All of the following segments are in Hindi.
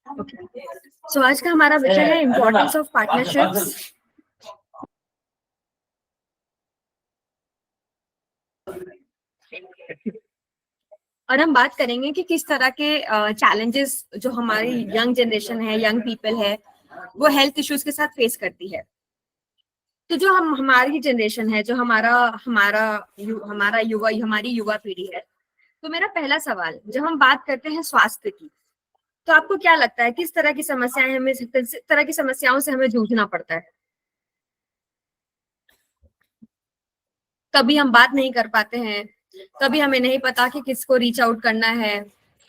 ओके, सो आज का हमारा विषय है इम्पोर्टेंस ऑफ पार्टनरशिप्स। और हम बात करेंगे कि किस तरह के चैलेंजेस जो हमारी यंग जनरेशन है, यंग पीपल है, वो हेल्थ इश्यूज के साथ फेस करती है। तो जो हमारी जनरेशन है, जो हमारा युवा हमारी युवा पीढ़ी है, तो मेरा पहला सवाल, जब हम बात करते हैं स्वास्थ्य की, तो आपको क्या लगता है किस तरह की समस्याएं हमें किस तरह की समस्याओं से हमें जूझना पड़ता है? कभी हम बात नहीं कर पाते हैं, कभी हमें नहीं पता कि किसको रीच आउट करना है।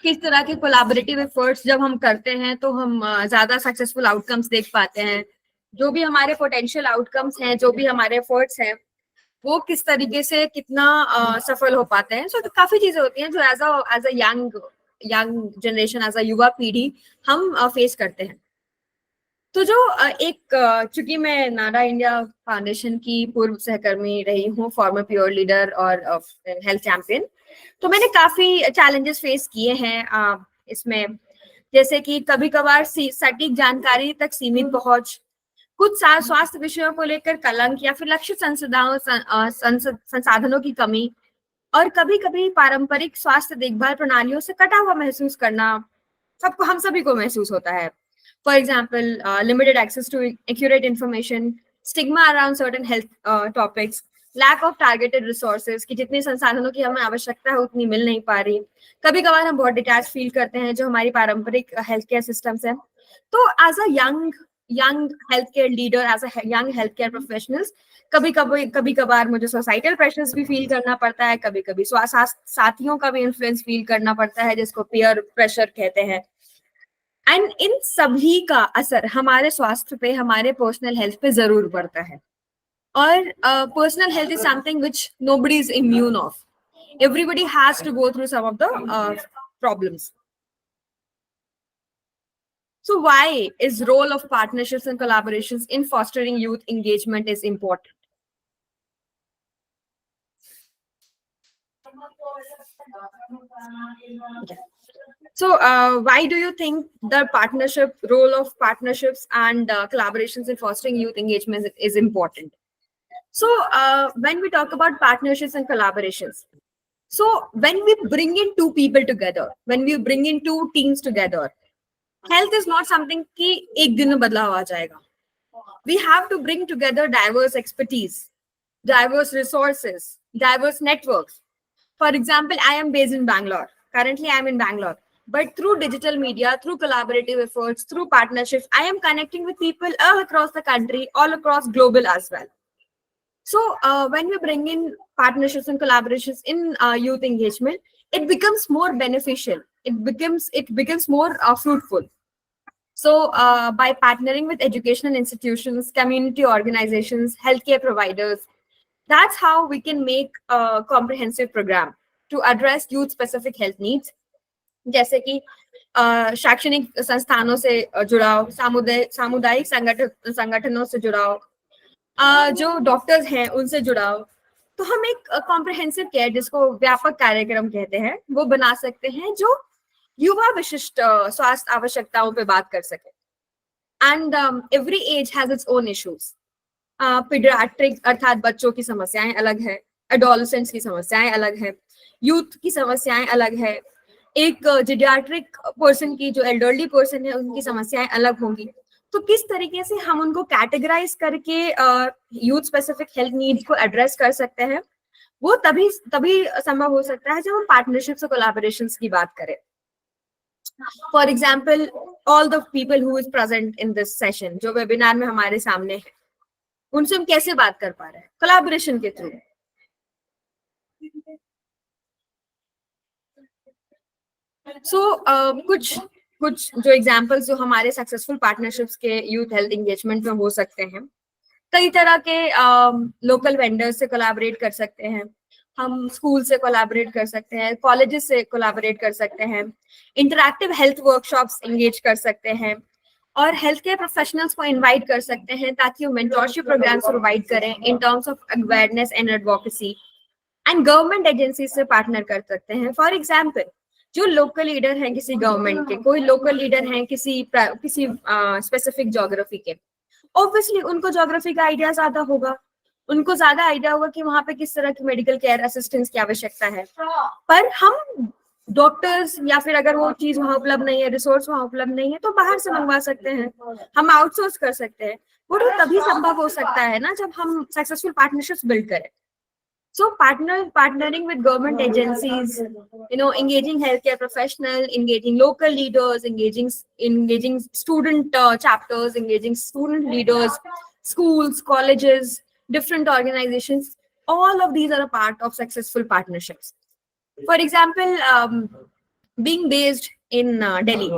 किस तरह के कोलैबोरेटिव एफर्ट्स जब हम करते हैं तो हम ज्यादा सक्सेसफुल आउटकम्स देख पाते हैं। जो भी हमारे पोटेंशियल आउटकम्स हैं, जो भी हमारे एफर्ट्स हैं, वो किस तरीके से कितना सफल हो पाते हैं। सो तो काफी चीजें होती हैं जो as a young young generation, as a युवा पीढ़ी हम फेस करते हैं। तो जो चूंकि मैं नाडा इंडिया फाउंडेशन की पूर्व सहकर्मी रही हूँ, फॉर्मर प्योर लीडर और हेल्थ चैंपियन, तो मैंने काफी चैलेंजेस फेस किए हैं इसमें। जैसे कि कभी कभार सटीक जानकारी तक सीमित पहुंच, कुछ स्वास्थ्य विषयों को लेकर कलंक या फिर लक्षित संसाधनों की कमी, और कभी कभी पारंपरिक स्वास्थ्य देखभाल प्रणालियों से कटा हुआ महसूस करना। हम सभी को महसूस होता है। For example, limited access to accurate information, stigma around certain health topics, lack of targeted resources, कि जितने संसाधनों की हमें आवश्यकता है उतनी मिल नहीं पा रही। कभी कभार हम बहुत डिटैच फील करते हैं जो हमारी पारंपरिक हेल्थ केयर सिस्टम्स है। तो as a young health care leader, as a young health care professionals, कभी कभार मुझे सोसाइटल प्रेशर्स भी फील करना पड़ता है, कभी कभी साथियों का भी इन्फ्लुएंस फील करना पड़ता है, जिसको पीयर प्रेशर कहते हैं। एंड इन सभी का असर हमारे स्वास्थ्य पे, हमारे पर्सनल हेल्थ पे जरूर पड़ता है। और personal health is something which nobody is immune of. Everybody has to go through some of the problems. So why is role of partnerships and collaborations in fostering youth engagement is important? Okay. So why do you think the role of partnerships and collaborations in fostering youth engagement is important? So when we talk about partnerships and collaborations, so when we bring in two people together, when we bring in two teams together, health is not something कि एक दिन में बदलाव आ जाएगा. We have to bring together diverse expertise, diverse resources, diverse networks. For example, I am based in Bangalore. Currently, I am in Bangalore. But through digital media, through collaborative efforts, through partnerships, I am connecting with people all across the country, all across global as well. So when we bring in partnerships and collaborations in youth engagement, it becomes more beneficial. It becomes more fruitful. So by partnering with educational institutions, community organizations, healthcare providers, that's how we can make a comprehensive program to address youth specific health needs. जैसे कि शैक्षणिक संस्थानों से जुड़ाव, सामुदायिक संगठनों से जुड़ाव, जो डॉक्टर्स हैं उनसे जुड़ाव। तो हम एक कॉम्प्रिहेंसिव केयर, जिसको व्यापक कार्यक्रम कहते हैं, वो बना सकते हैं जो युवा विशिष्ट स्वास्थ्य आवश्यकताओं पे बात कर सके। And every age has its own issues. Pediatric अर्थात बच्चों की समस्याएं अलग है, एडोलेसेंट्स की समस्याएं अलग है, यूथ की समस्याएं अलग है, एक जीडियाट्रिक पर्सन की, जो एल्डरली पर्सन है, उनकी समस्याएं अलग होंगी। तो किस तरीके से हम उनको कैटेगराइज करके यूथ स्पेसिफिक हेल्थ नीड्स को एड्रेस कर सकते हैं, वो तभी संभव हो सकता है जब हम पार्टनरशिप्स और कोलैबोरेशंस की बात करें। For example, all the people who is present in this session, जो वेबिनार में हमारे सामने है, उनसे हम कैसे बात कर पा रहे हैं? कोलैबोरेशन के थ्रू। सो कुछ जो एग्जांपल्स जो हमारे सक्सेसफुल पार्टनरशिप्स के यूथ हेल्थ एंगेजमेंट में हो सकते हैं, कई तरह के लोकल वेंडर्स से कोलैबोरेट कर सकते हैं, हम स्कूल से कोलैबोरेट कर सकते हैं, कॉलेजेस से कोलैबोरेट कर सकते हैं, इंटरैक्टिव हेल्थ वर्कशॉप्स एंगेज कर सकते हैं, और हेल्थ केयर प्रोफेशनल्स को इनवाइट कर सकते हैं ताकि वो मेंटोरशिप प्रोग्राम्स प्रोवाइड करें in terms of awareness and advocacy. And government agency से पार्टनर कर सकते हैं। फॉर एग्जाम्पल, जो लोकल लीडर हैं किसी गवर्नमेंट के, कोई लोकल लीडर हैं किसी किसी स्पेसिफिक ज्योग्राफी के, ऑब्वियसली उनको ज्योग्राफी का आइडिया ज्यादा होगा, उनको ज्यादा आइडिया होगा कि वहां पे किस तरह की मेडिकल केयर असिस्टेंस की आवश्यकता है। पर हम डॉक्टर्स, या फिर अगर वो चीज वहां उपलब्ध नहीं है, रिसोर्स वहां उपलब्ध नहीं है, तो बाहर से मंगवा सकते हैं, हम आउटसोर्स कर सकते हैं। वो तो तभी संभव हो सकता है ना जब हम सक्सेसफुल पार्टनरशिप्स बिल्ड करें। So partnering with government agencies, engaging healthcare professional, engaging local leaders, engaging student chapters, engaging student leaders, schools, colleges, different organizations. All of these are a part of successful partnerships. For example, being based in Delhi.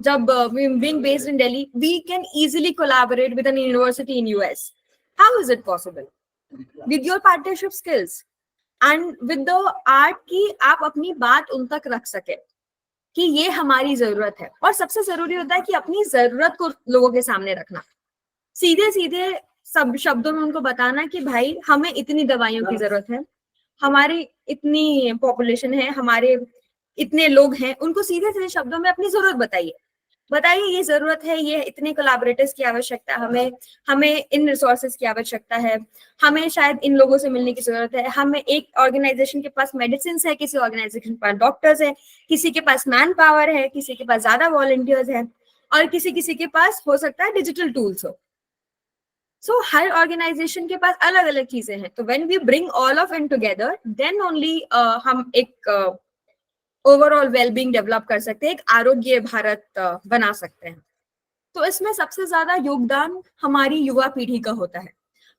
Being based in Delhi, we can easily collaborate with an university in US. How is it possible? With your partnership skills and with the art की आप अपनी बात उन तक रख सके कि ये हमारी जरूरत है। और सबसे जरूरी होता है कि अपनी जरूरत को लोगों के सामने रखना, सीधे सीधे सब शब्दों में उनको बताना कि भाई हमें इतनी दवाइयों की जरूरत है, हमारी इतनी पॉपुलेशन है, हमारे इतने लोग हैं, उनको सीधे सीधे शब्दों में अपनी जरूरत बताइए ये जरूरत है, ये इतने कोलैबोरेटर्स की आवश्यकता है, हमें इन रिसोर्सेज की आवश्यकता है, हमें शायद इन लोगों से मिलने की जरूरत है, हमें एक ऑर्गेनाइजेशन के पास मेडिसिन है, किसी ऑर्गेनाइजेशन के पास डॉक्टर्स है, किसी के पास मैन पावर है, किसी के पास ज्यादा वॉलंटियर्स है, और किसी के पास हो सकता है डिजिटल टूल्स हो। सो हर ऑर्गेनाइजेशन के पास अलग अलग चीजें हैं। तो when we bring all of in together, then only हम एक ओवरऑल वेलबींग डेवलप कर सकते हैं, एक आरोग्य भारत बना सकते हैं। तो इसमें सबसे ज्यादा योगदान हमारी युवा पीढ़ी का होता है।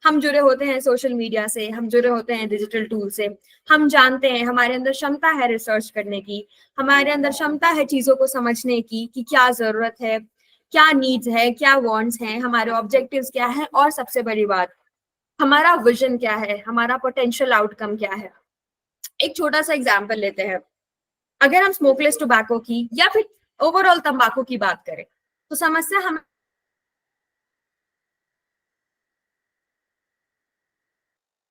हम जुड़े होते हैं सोशल मीडिया से, हम जुड़े होते हैं डिजिटल टूल से, हम जानते हैं, हमारे अंदर क्षमता है रिसर्च करने की, हमारे अंदर क्षमता है चीजों को समझने की कि क्या जरूरत है, क्या नीड्स है, क्या वांट्स हैं, हमारे ऑब्जेक्टिव्स क्या है, और सबसे बड़ी बात हमारा विजन क्या है, हमारा पोटेंशियल आउटकम क्या है। एक छोटा सा एग्जाम्पल लेते हैं। अगर हम स्मोकलेस टोबैको की या फिर ओवरऑल तंबाकू की बात करें, तो समस्या हम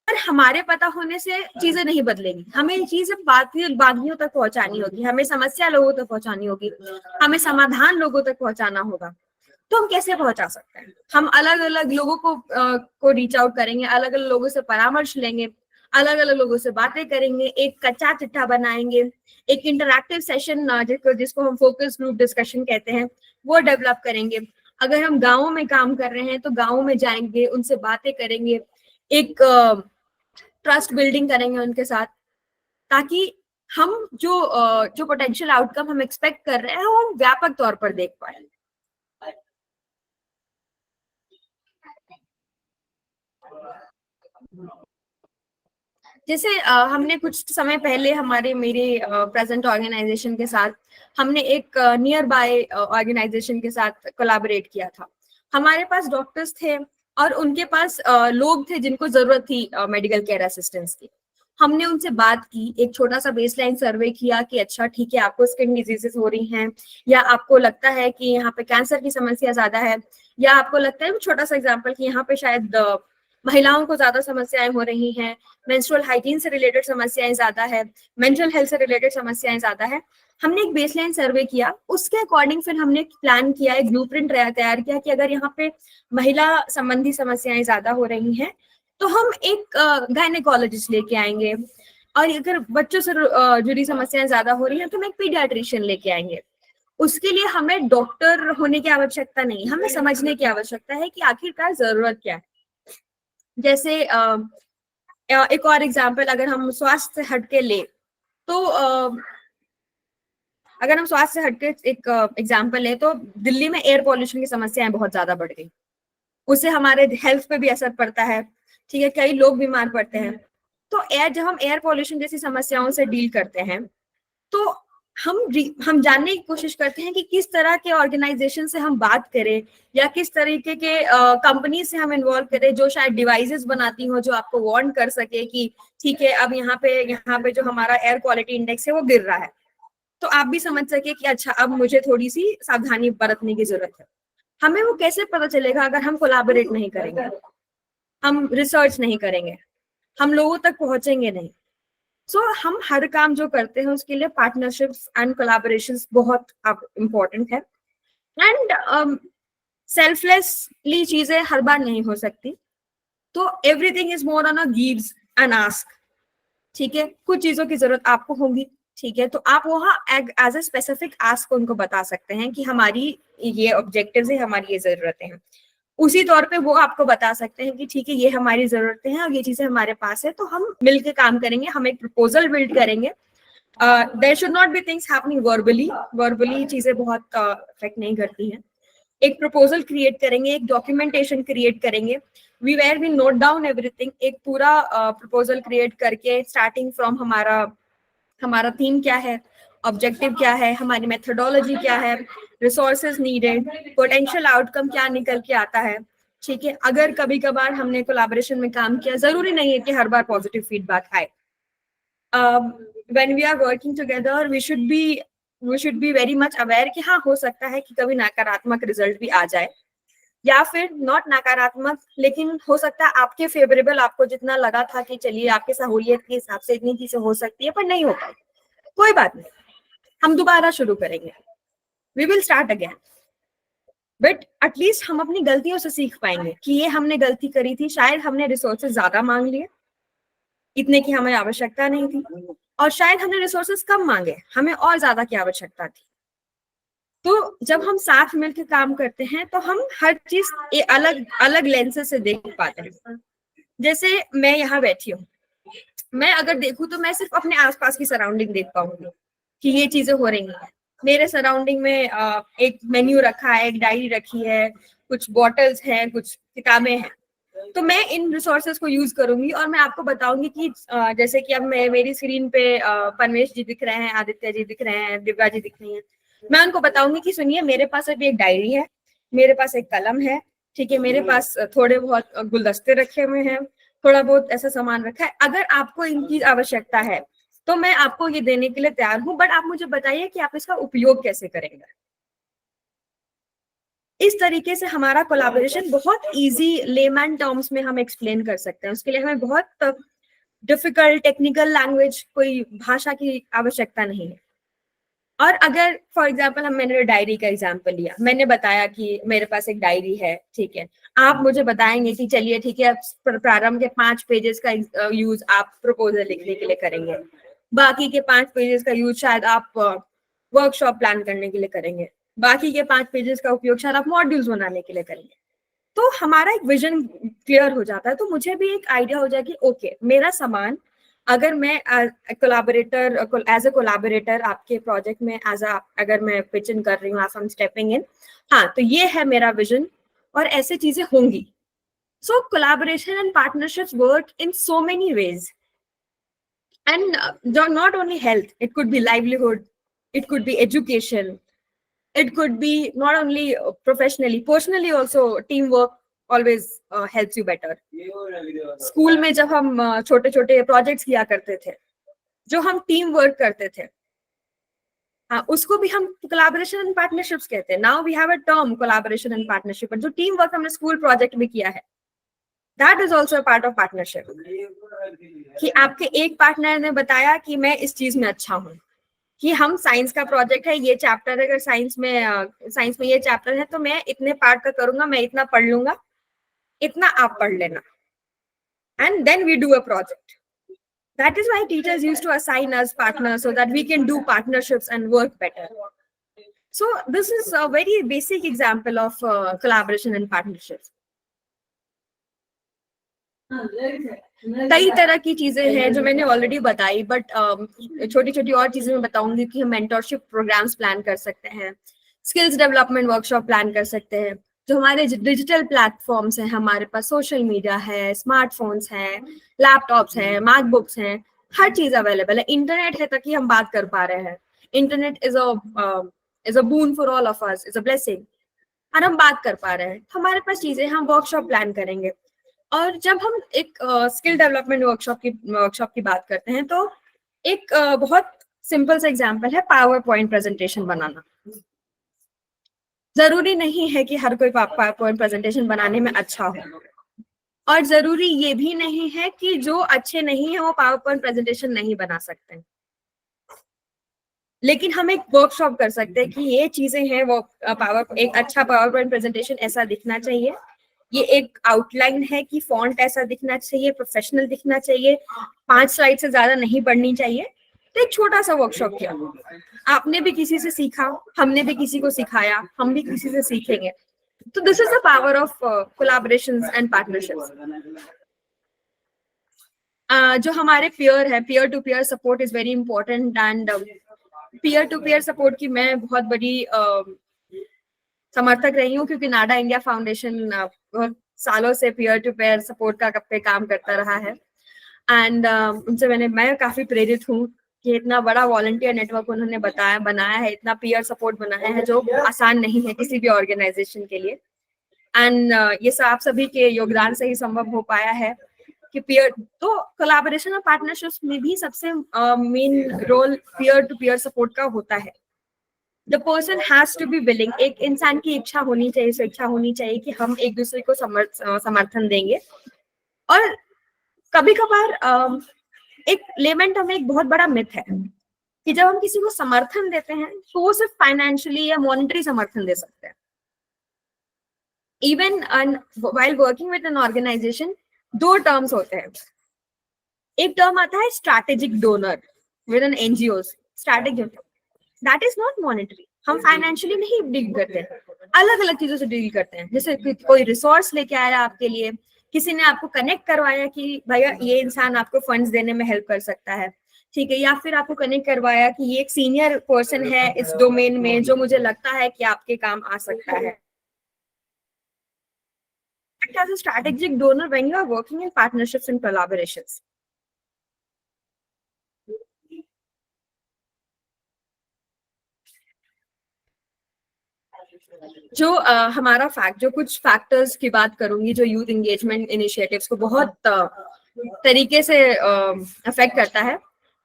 हमारे पता होने से चीजें नहीं बदलेंगी। हमें ये चीजें बागियों तक पहुंचानी होगी, हमें समस्या लोगों तक पहुंचानी होगी, हमें समाधान लोगों तक पहुंचाना होगा। तो हम कैसे पहुंचा सकते हैं? हम अलग अलग लोगों को रीच आउट करेंगे, अलग अलग लोगों से परामर्श लेंगे, अलग अलग लोगों से बातें करेंगे, एक कच्चा चिट्ठा बनाएंगे, एक इंटरैक्टिव सेशन जिसको हम फोकस ग्रुप डिस्कशन कहते हैं वो डेवलप करेंगे। अगर हम गाँवों में काम कर रहे हैं तो गाँवों में जाएंगे, उनसे बातें करेंगे, एक ट्रस्ट बिल्डिंग करेंगे उनके साथ, ताकि हम जो पोटेंशियल आउटकम हम एक्सपेक्ट कर रहे हैं वो हम व्यापक तौर पर देख पाए। जैसे हमने कुछ समय पहले मेरे प्रेजेंट ऑर्गेनाइजेशन के साथ हमने एक नियर बाय ऑर्गेनाइजेशन के साथ कोलैबोरेट किया था। हमारे पास डॉक्टर्स थे और उनके पास लोग थे जिनको जरूरत थी मेडिकल केयर असिस्टेंस की। हमने उनसे बात की, एक छोटा सा बेसलाइन सर्वे किया कि अच्छा ठीक है, आपको स्किन डिजीजेस हो रही हैं, या आपको लगता है कि यहाँ पे कैंसर की समस्या ज्यादा है, या आपको लगता है, छोटा सा एग्जांपल, कि यहाँ पे शायद महिलाओं को ज्यादा समस्याएं हो रही हैं, मेंस्ट्रुअल हाइजीन से रिलेटेड समस्याएं ज्यादा है, मेंटल हेल्थ से रिलेटेड समस्याएं ज्यादा है। हमने एक बेसलाइन सर्वे किया, उसके अकॉर्डिंग फिर हमने प्लान किया, एक ब्लूप्रिंट तैयार किया कि अगर यहाँ पे महिला संबंधी समस्याएं ज्यादा हो रही हैं तो हम एक गायनेकोलॉजिस्ट लेके आएंगे, और अगर बच्चों से जुड़ी समस्याएं ज्यादा हो रही हैं तो हम एक पीडियाट्रिशियन लेके आएंगे। उसके लिए हमें डॉक्टर होने की आवश्यकता नहीं, हमें समझने की आवश्यकता है कि आखिरकार जरूरत क्या है। जैसे एक और एग्जाम्पल अगर हम स्वास्थ्य से हटके ले, तो अगर हम स्वास्थ्य से हटके एक एग्जाम्पल ले, तो दिल्ली में एयर पॉल्यूशन की समस्याएं बहुत ज्यादा बढ़ गई, उससे हमारे हेल्थ पे भी असर पड़ता है, ठीक है, कई लोग बीमार पड़ते हैं। तो जब हम एयर पॉल्यूशन जैसी समस्याओं से डील करते हैं तो हम जानने की कोशिश करते हैं कि किस तरह के ऑर्गेनाइजेशन से हम बात करें, या किस तरीके के कंपनी से हम इन्वॉल्व करें जो शायद डिवाइसेस बनाती हो जो आपको वार्न कर सके कि ठीक है, अब यहाँ पे जो हमारा एयर क्वालिटी इंडेक्स है वो गिर रहा है, तो आप भी समझ सके कि अच्छा अब मुझे थोड़ी सी सावधानी बरतने की जरूरत है। हमें वो कैसे पता चलेगा अगर हम कोलैबोरेट नहीं करेंगे, हम रिसर्च नहीं करेंगे, हम लोगों तक पहुंचेंगे नहीं। सो हम हर काम जो करते हैं उसके लिए पार्टनरशिप्स एंड कोलैबोरेशंस बहुत इम्पोर्टेंट है। एंड सेल्फलेसली चीजें हर बार नहीं हो सकती, तो everything is more on a gives and ask. ठीक है, कुछ चीजों की जरूरत आपको होगी, ठीक है, तो आप वहाँ एज ए स्पेसिफिक आस्क उनको बता सकते हैं कि हमारी ये ऑब्जेक्टिव्स है, हमारी ये जरूरतें हैं। उसी तौर पे वो आपको बता सकते हैं कि ठीक है, ये हमारी जरूरतें हैं और ये चीजें हमारे पास है, तो हम मिलके काम करेंगे, हम एक प्रपोजल बिल्ड करेंगे। There should not be things happening verbally चीजें बहुत इफेक्ट नहीं करती हैं। एक प्रपोजल क्रिएट करेंगे, एक डॉक्यूमेंटेशन क्रिएट करेंगे, वी नोट डाउन एवरीथिंग, एक पूरा प्रपोजल क्रिएट करके स्टार्टिंग फ्रॉम हमारा थीम क्या है, ऑब्जेक्टिव क्या है, हमारी मेथोडोलॉजी क्या है, रिसोर्सेज नीडेड, पोटेंशियल आउटकम क्या निकल के आता है। ठीक है, अगर कभी कभार हमने कोलैबोरेशन में काम किया, जरूरी नहीं है कि हर बार पॉजिटिव फीडबैक आए। When we are working together we should be very much aware कि हाँ, हो सकता है कि कभी नकारात्मक रिजल्ट भी आ जाए, या फिर नॉट नकारात्मक, लेकिन हो सकता है आपके फेवरेबल, आपको जितना लगा था कि चलिए आपके सहूलियत के हिसाब से इतनी चीजें हो सकती है, पर नहीं हो पाई, कोई बात नहीं, हम दोबारा शुरू करेंगे, we will start again. But at least हम अपनी गलतियों से सीख पाएंगे कि ये हमने गलती करी थी, शायद हमने रिसोर्सेज ज्यादा मांग लिए, इतने की हमें आवश्यकता नहीं थी, और शायद हमने रिसोर्सेज कम मांगे, हमें और ज्यादा की आवश्यकता थी। तो जब हम साथ मिलकर काम करते हैं तो हम हर चीज अलग अलग लेंसेज से देख पाते हैं। जैसे मैं यहाँ बैठी हूँ, मैं अगर देखूँ तो मैं सिर्फ अपने आसपास की सराउंडिंग देख पाऊंगी कि ये चीजें हो रही हैं। मेरे सराउंडिंग में एक मेन्यू रखा है, एक डायरी रखी है, कुछ बॉटल्स हैं, कुछ किताबें हैं, तो मैं इन रिसोर्सेज को यूज करूंगी और मैं आपको बताऊंगी कि जैसे कि अब मेरी स्क्रीन पे परमेश जी दिख रहे हैं, आदित्य जी दिख रहे हैं, दिव्या जी दिख रही हैं, मैं उनको बताऊंगी कि सुनिए, मेरे पास अभी एक डायरी है, मेरे पास एक कलम है, ठीक है, मेरे पास थोड़े बहुत गुलदस्ते रखे हुए हैं, थोड़ा बहुत ऐसा सामान रखा है, अगर आपको इनकी आवश्यकता है तो मैं आपको ये देने के लिए तैयार हूँ, बट आप मुझे बताइए कि आप इसका उपयोग कैसे करेंगे। इस तरीके से हमारा कोलैबोरेशन बहुत इजी लेमैन टर्म्स में हम एक्सप्लेन कर सकते हैं। उसके लिए हमें बहुत डिफिकल्ट टेक्निकल लैंग्वेज, कोई भाषा की आवश्यकता नहीं है। और अगर फॉर एग्जाम्पल मैंने डायरी का एग्जाम्पल लिया, मैंने बताया कि मेरे पास एक डायरी है, ठीक है, आप मुझे बताएंगे कि चलिए ठीक है, प्रारंभ के 5 पेजेस का यूज आप प्रपोजल लिखने के लिए करेंगे, बाकी के 5 पेजेस का यूज शायद आप वर्कशॉप प्लान करने के लिए करेंगे, बाकी के 5 पेजेस का उपयोग शायद आप मॉड्यूल्स बनाने के लिए करेंगे। तो हमारा एक विजन क्लियर हो जाता है, तो मुझे भी एक आइडिया हो जाए कि ओके, मेरा सामान, अगर मैं कोलैबोरेटर एज ए कोलैबोरेटर आपके प्रोजेक्ट में अगर मैं पिच इन कर रही हूँ, आई एम स्टेपिंग इन, हाँ, तो ये है मेरा विजन और ऐसे चीजें होंगी। So collaboration and partnerships work in so many ways, and not only health, it could be livelihood, it could be education, it could be not only professionally, personally also, teamwork always helps you better. School में जब हम छोटे छोटे प्रोजेक्ट्स किया करते थे, जो हम टीम वर्क करते थे, हाँ, उसको भी हम कोलैबोरेशन एंड पार्टनरशिप्स कहते हैं। Now we have a term collaboration and partnership, जो टीम वर्क हमने स्कूल प्रोजेक्ट में किया है, that is also part of partnership. कि आपके एक पार्टनर ने बताया कि मैं इस चीज में अच्छा हूँ, कि हम साइंस का प्रोजेक्ट है, ये चैप्टर, अगर साइंस में ये चैप्टर है तो मैं इतने पार्ट का करूंगा, मैं इतना पढ़ लूंगा, इतना आप पढ़ लेना, and then we do a project. That is why teachers used to assign us partners so that we can do partnerships and work better. So this is a very basic example of collaboration and partnerships. कई तरह की चीजें हैं जो मैंने ऑलरेडी बताई, बट छोटी छोटी और चीजें मैं बताऊंगी कि हम मेंटरशिप प्रोग्राम्स प्लान कर सकते हैं, स्किल्स डेवलपमेंट वर्कशॉप प्लान कर सकते हैं, जो हमारे डिजिटल प्लेटफॉर्म्स हैं, हमारे पास सोशल मीडिया है, स्मार्टफोन्स हैं, लैपटॉप्स हैं, मैकबुक्स हैं, हर चीज अवेलेबल है, इंटरनेट है ताकि हम बात कर पा रहे हैं। Internet is a boon for all of us, is a blessing, और हम बात कर पा रहे हैं, हमारे पास चीजें, हम वर्कशॉप प्लान करेंगे। और जब हम एक स्किल डेवलपमेंट वर्कशॉप की बात करते हैं, तो एक बहुत सिंपल सा एग्जांपल है पावर पॉइंट प्रेजेंटेशन बनाना। जरूरी नहीं है कि हर कोई पावर पॉइंट प्रेजेंटेशन बनाने में अच्छा हो, और जरूरी ये भी नहीं है कि जो अच्छे नहीं है वो पावर पॉइंट प्रेजेंटेशन नहीं बना सकते हैं, लेकिन हम एक वर्कशॉप कर सकते हैं कि ये चीजें हैं, वो एक अच्छा पावर पॉइंट प्रेजेंटेशन ऐसा दिखना चाहिए, ये एक आउटलाइन है कि फॉन्ट ऐसा दिखना चाहिए, प्रोफेशनल दिखना चाहिए, 5 स्लाइड से ज्यादा नहीं बढ़नी चाहिए। तो एक छोटा सा वर्कशॉप किया, आपने भी किसी से सीखा, हमने भी किसी को सिखाया, हम भी किसी से सीखेंगे। तो this is the power of collaborations and partnerships. जो हमारे पेयर है, peer to peer support is very important. And peer to peer support की मैं बहुत बड़ी समर्थक रही हूँ, क्योंकि नाडा इंडिया फाउंडेशन बहुत सालों से पेयर टू पेयर सपोर्ट का पे काम करता रहा है। एंड उनसे मैं काफी प्रेरित हूँ कि इतना बड़ा वॉलंटियर नेटवर्क उन्होंने बनाया है, इतना पेयर सपोर्ट बनाया है, जो आसान नहीं है किसी भी ऑर्गेनाइजेशन के लिए। एंड ये सब आप सभी के योगदान से ही संभव हो पाया है कि पेयर, तो कोलैबोरेशन और पार्टनरशिप्स में भी सबसे main role peer to peer support का होता है। The person has to be willing, एक इंसान की इच्छा होनी चाहिए, स्वेच्छा होनी चाहिए कि हम एक दूसरे को समर्थन देंगे। और कभी कभार एक लेमेंट में एक बहुत बड़ा मिथ है कि जब हम किसी को समर्थन देते हैं तो वो सिर्फ फाइनेंशियली या मॉनेटरी समर्थन दे सकते हैं। Even while working with an organization 2 terms होते हैं। एक टर्म आता है strategic donor with an NGO. Strategic, that is not monetary, हम फाइनेंशियली नहीं डील करते हैं, अलग अलग चीजों से डील करते हैं। जैसे कोई रिसोर्स लेके आया आपके लिए, किसी ने आपको कनेक्ट करवाया कि भैया ये इंसान आपको फंड्स देने में हेल्प कर सकता है, ठीक है, या फिर आपको कनेक्ट करवाया कि ये एक सीनियर पर्सन है इस डोमेन में जो मुझे लगता है कि आपके काम आ सकता है। As a strategic donor when you are working in partnerships and collaborations. जो हमारा जो कुछ फैक्टर्स की बात करूंगी जो यूथ एंगेजमेंट इनिशिएटिव्स को बहुत तरीके से अफेक्ट करता है,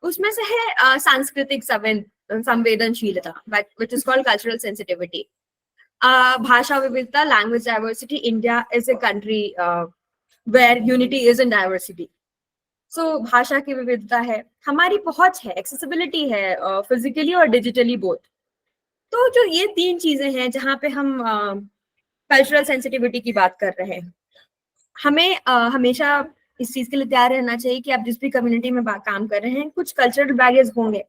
उसमें से है सांस्कृतिक संवेदनशीलता, which is called cultural sensitivity. भाषा विविधता, language diversity. India is a country where unity is in diversity. So भाषा की विविधता है, हमारी पहुंच है, एक्सेसिबिलिटी है, फिजिकली और डिजिटली बोथ। तो जो ये 3 चीजें हैं जहाँ पे हम कल्चरल सेंसिटिविटी की बात कर रहे हैं, हमें हमेशा इस चीज के लिए तैयार रहना चाहिए कि आप जिस भी कम्युनिटी में काम कर रहे हैं, कुछ कल्चरल बैरियर्स होंगे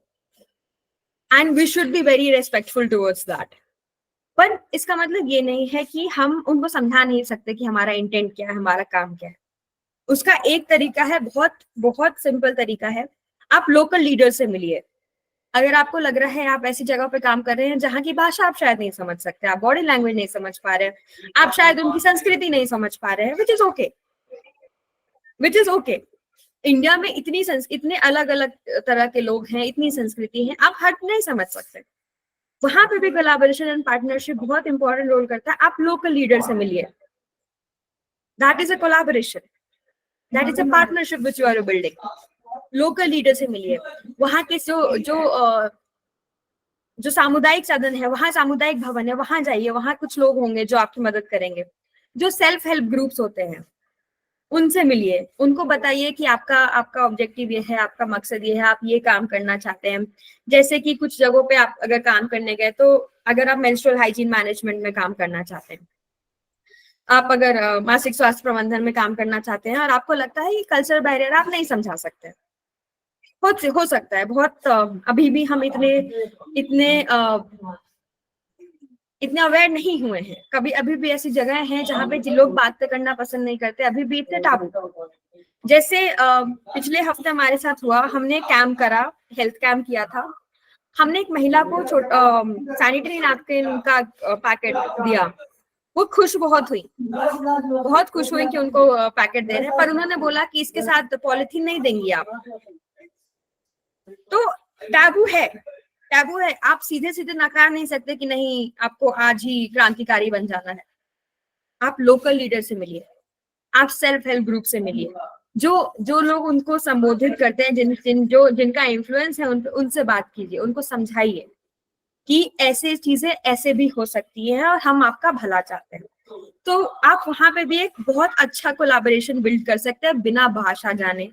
and we should be very respectful towards that. पर इसका मतलब ये नहीं है कि हम उनको समझा नहीं सकते कि हमारा इंटेंट क्या है, हमारा काम क्या है। उसका एक तरीका है, बहुत बहुत सिंपल तरीका है, आप लोकल लीडर से मिलिए। अगर आपको लग रहा है आप ऐसी जगह पे काम कर रहे हैं जहाँ की भाषा आप शायद नहीं समझ सकते, आप बॉडी लैंग्वेज नहीं समझ पा रहे हैं, आप शायद उनकी संस्कृति नहीं समझ पा रहे हैं, which is okay, which is okay. India में इतने अलग अलग तरह के लोग हैं, इतनी संस्कृति है, आप हर नहीं समझ सकते। वहां पे भी कोलैबोरेशन एंड पार्टनरशिप बहुत इंपॉर्टेंट रोल करता है। आप लोकल लीडर से मिलिए, that is a collaboration, that is a partnership which you are building. Local leader से मिलिए, वहां के जो सामुदायिक सदन है, वहां सामुदायिक भवन है, वहां जाइए, वहां कुछ लोग होंगे जो आपकी मदद करेंगे। जो सेल्फ हेल्प ग्रुप्स होते हैं उनसे मिलिए, उनको बताइए कि आपका ऑब्जेक्टिव ये है, आपका मकसद ये है, आप ये काम करना चाहते हैं। जैसे कि कुछ जगहों पे आप अगर काम करने गए, तो अगर आप मेंस्ट्रुअल हाइजीन मैनेजमेंट में काम करना चाहते हैं, आप अगर मासिक स्वास्थ्य प्रबंधन में काम करना चाहते हैं और आपको लगता है कि कल्चरल बैरियर आप नहीं समझा सकते, हो सकता है बहुत अभी भी हम इतने अवेयर नहीं हुए हैं। अभी भी ऐसी जगह हैं जहाँ पे लोग बात करना पसंद नहीं करते, अभी भी इतने टाबू। जैसे पिछले हफ्ते हमारे साथ हुआ, हमने कैंप करा, हेल्थ कैंप किया था। हमने एक महिला को सैनिटरी नैपकिन का पैकेट दिया, वो बहुत खुश हुई कि उनको पैकेट दे रहे हैं, पर उन्होंने बोला कि इसके साथ पॉलिथीन नहीं देंगी आप। तो टैबू है, आप सीधे सीधे नकार नहीं सकते कि नहीं आपको आज ही क्रांतिकारी बन जाना है। आप लोकल लीडर से मिलिए, आप सेल्फ हेल्प ग्रुप से मिलिए, जो लोग उनको संबोधित करते हैं, जिनका इन्फ्लुएंस है, उनसे बात कीजिए, उनको समझाइए कि ऐसे चीजें ऐसे भी हो सकती हैं और हम आपका भला चाहते हैं। तो आप वहां पे भी एक बहुत अच्छा कोलैबोरेशन बिल्ड कर सकते हैं बिना भाषा जाने।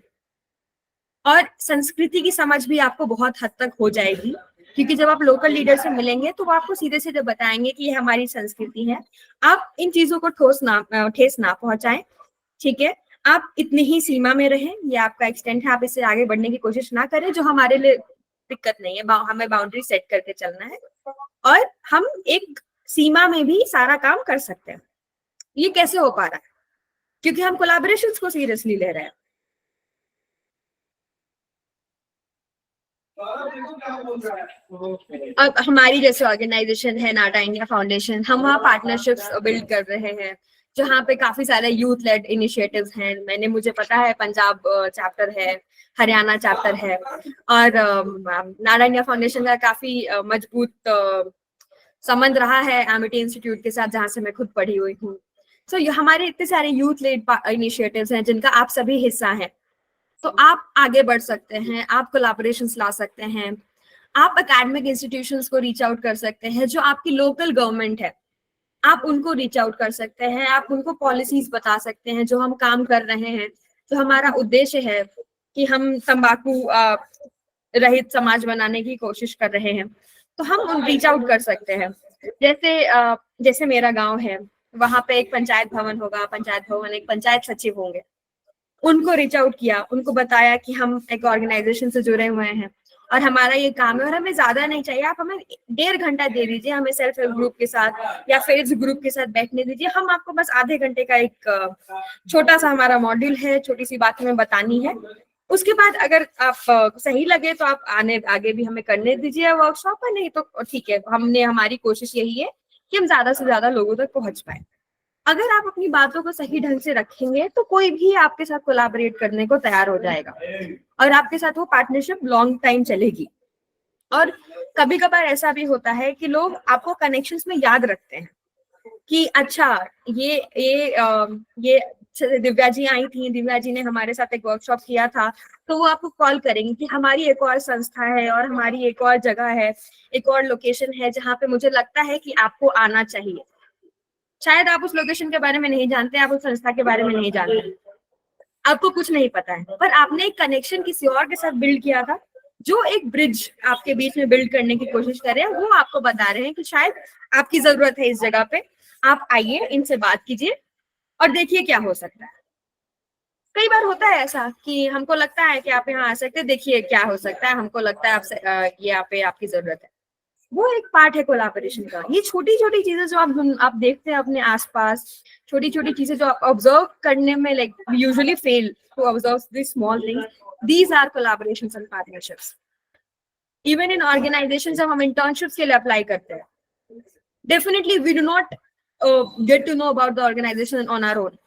और संस्कृति की समझ भी आपको बहुत हद तक हो जाएगी, क्योंकि जब आप लोकल लीडर से मिलेंगे तो वो आपको सीधे सीधे बताएंगे कि ये हमारी संस्कृति है। आप इन चीजों को ठेस ना पहुंचाएं, ठीक है। आप इतनी ही सीमा में रहें, ये आपका एक्सटेंट है, आप इससे आगे बढ़ने की कोशिश ना करें, जो हमारे लिए दिक्कत नहीं है। हमें बाउंड्री सेट करके चलना है और हम एक सीमा में भी सारा काम कर सकते हैं। ये कैसे हो पा रहा है? क्योंकि हम कोलैबोरेशंस को सीरियसली ले रहे हैं। अब हमारी जैसे ऑर्गेनाइजेशन है नाटा इंडिया फाउंडेशन, हम वहाँ पार्टनरशिप्स बिल्ड कर रहे हैं, जहाँ पे काफी सारे यूथ लेड इनिशिएटिव्स हैं। मुझे पता है पंजाब चैप्टर है, हरियाणा चैप्टर है, और नाटा इंडिया फाउंडेशन का काफी मजबूत संबंध रहा है एमिटी इंस्टीट्यूट के साथ, जहाँ से मैं खुद पढ़ी हुई हूँ। तो ये हमारे इतने सारे यूथ लेड इनिशिएटिव्स हैं जिनका आप सभी हिस्सा हैं। तो आप आगे बढ़ सकते हैं, आप कोलैबोरेशंस ला सकते हैं, आप एकेडमिक इंस्टीट्यूशंस को रीच आउट कर सकते हैं, जो आपकी लोकल गवर्नमेंट है आप उनको रीच आउट कर सकते हैं, आप उनको पॉलिसीज बता सकते हैं जो हम काम कर रहे हैं, जो हमारा उद्देश्य है कि हम तंबाकू रहित समाज बनाने की कोशिश कर रहे हैं। तो हम उन रीच आउट कर सकते हैं। जैसे मेरा गांव है, वहां पे एक पंचायत भवन होगा, पंचायत भवन एक पंचायत सचिव होंगे, उनको रीच आउट किया, उनको बताया कि हम एक ऑर्गेनाइजेशन से जुड़े हुए हैं और हमारा ये काम है और हमें ज्यादा नहीं चाहिए, आप हमें 1.5 घंटा दे दीजिए, हमें सेल्फ हेल्प ग्रुप के साथ या फेज ग्रुप के साथ बैठने दीजिए, हम आपको बस आधे घंटे का एक छोटा सा हमारा मॉड्यूल है, छोटी सी बात हमें बतानी है। उसके बाद अगर आप सही लगे तो आप आगे भी हमें करने दीजिए वर्कशॉप पर, नहीं तो ठीक है। हमारी कोशिश यही है कि हम ज्यादा से ज्यादा लोगों तक पहुंच पाए। अगर आप अपनी बातों को सही ढंग से रखेंगे तो कोई भी आपके साथ कोलैबोरेट करने को तैयार हो जाएगा और आपके साथ वो पार्टनरशिप लॉन्ग टाइम चलेगी। और कभी कभार ऐसा भी होता है कि लोग आपको कनेक्शंस में याद रखते हैं कि अच्छा ये दिव्या जी आई थी, दिव्या जी ने हमारे साथ एक वर्कशॉप किया था, तो वो आपको कॉल करेंगे कि हमारी एक और संस्था है और हमारी एक और जगह है, एक और लोकेशन है जहाँ पे मुझे लगता है कि आपको आना चाहिए। शायद आप उस लोकेशन के बारे में नहीं जानते, आप उस संस्था के बारे में नहीं जानते, आपको कुछ नहीं पता है, पर आपने एक कनेक्शन किसी और के साथ बिल्ड किया था, जो एक ब्रिज आपके बीच में बिल्ड करने की कोशिश कर रहे हैं। वो आपको बता रहे हैं कि शायद आपकी जरूरत है इस जगह पे, आप आइए, इनसे बात कीजिए और देखिए क्या हो सकता है। कई बार होता है ऐसा कि हमको लगता है कि आप यहाँ आ सकते हैं, देखिए क्या हो सकता है, हमको लगता है आपसे ये यहाँ पे आपकी जरूरत है। वो एक पार्ट है कोलैबोरेशन का। ये छोटी छोटी चीजें जो आप देखते हैं अपने आसपास, छोटी छोटी चीजें जो आप ऑब्जर्व करने में like usually fail to observe this small things, these are collaborations and partnerships. Even in organizations जब हम इंटर्नशिप्स के लिए अप्लाई करते हैं, definitely we do not get to know about the organization on our own,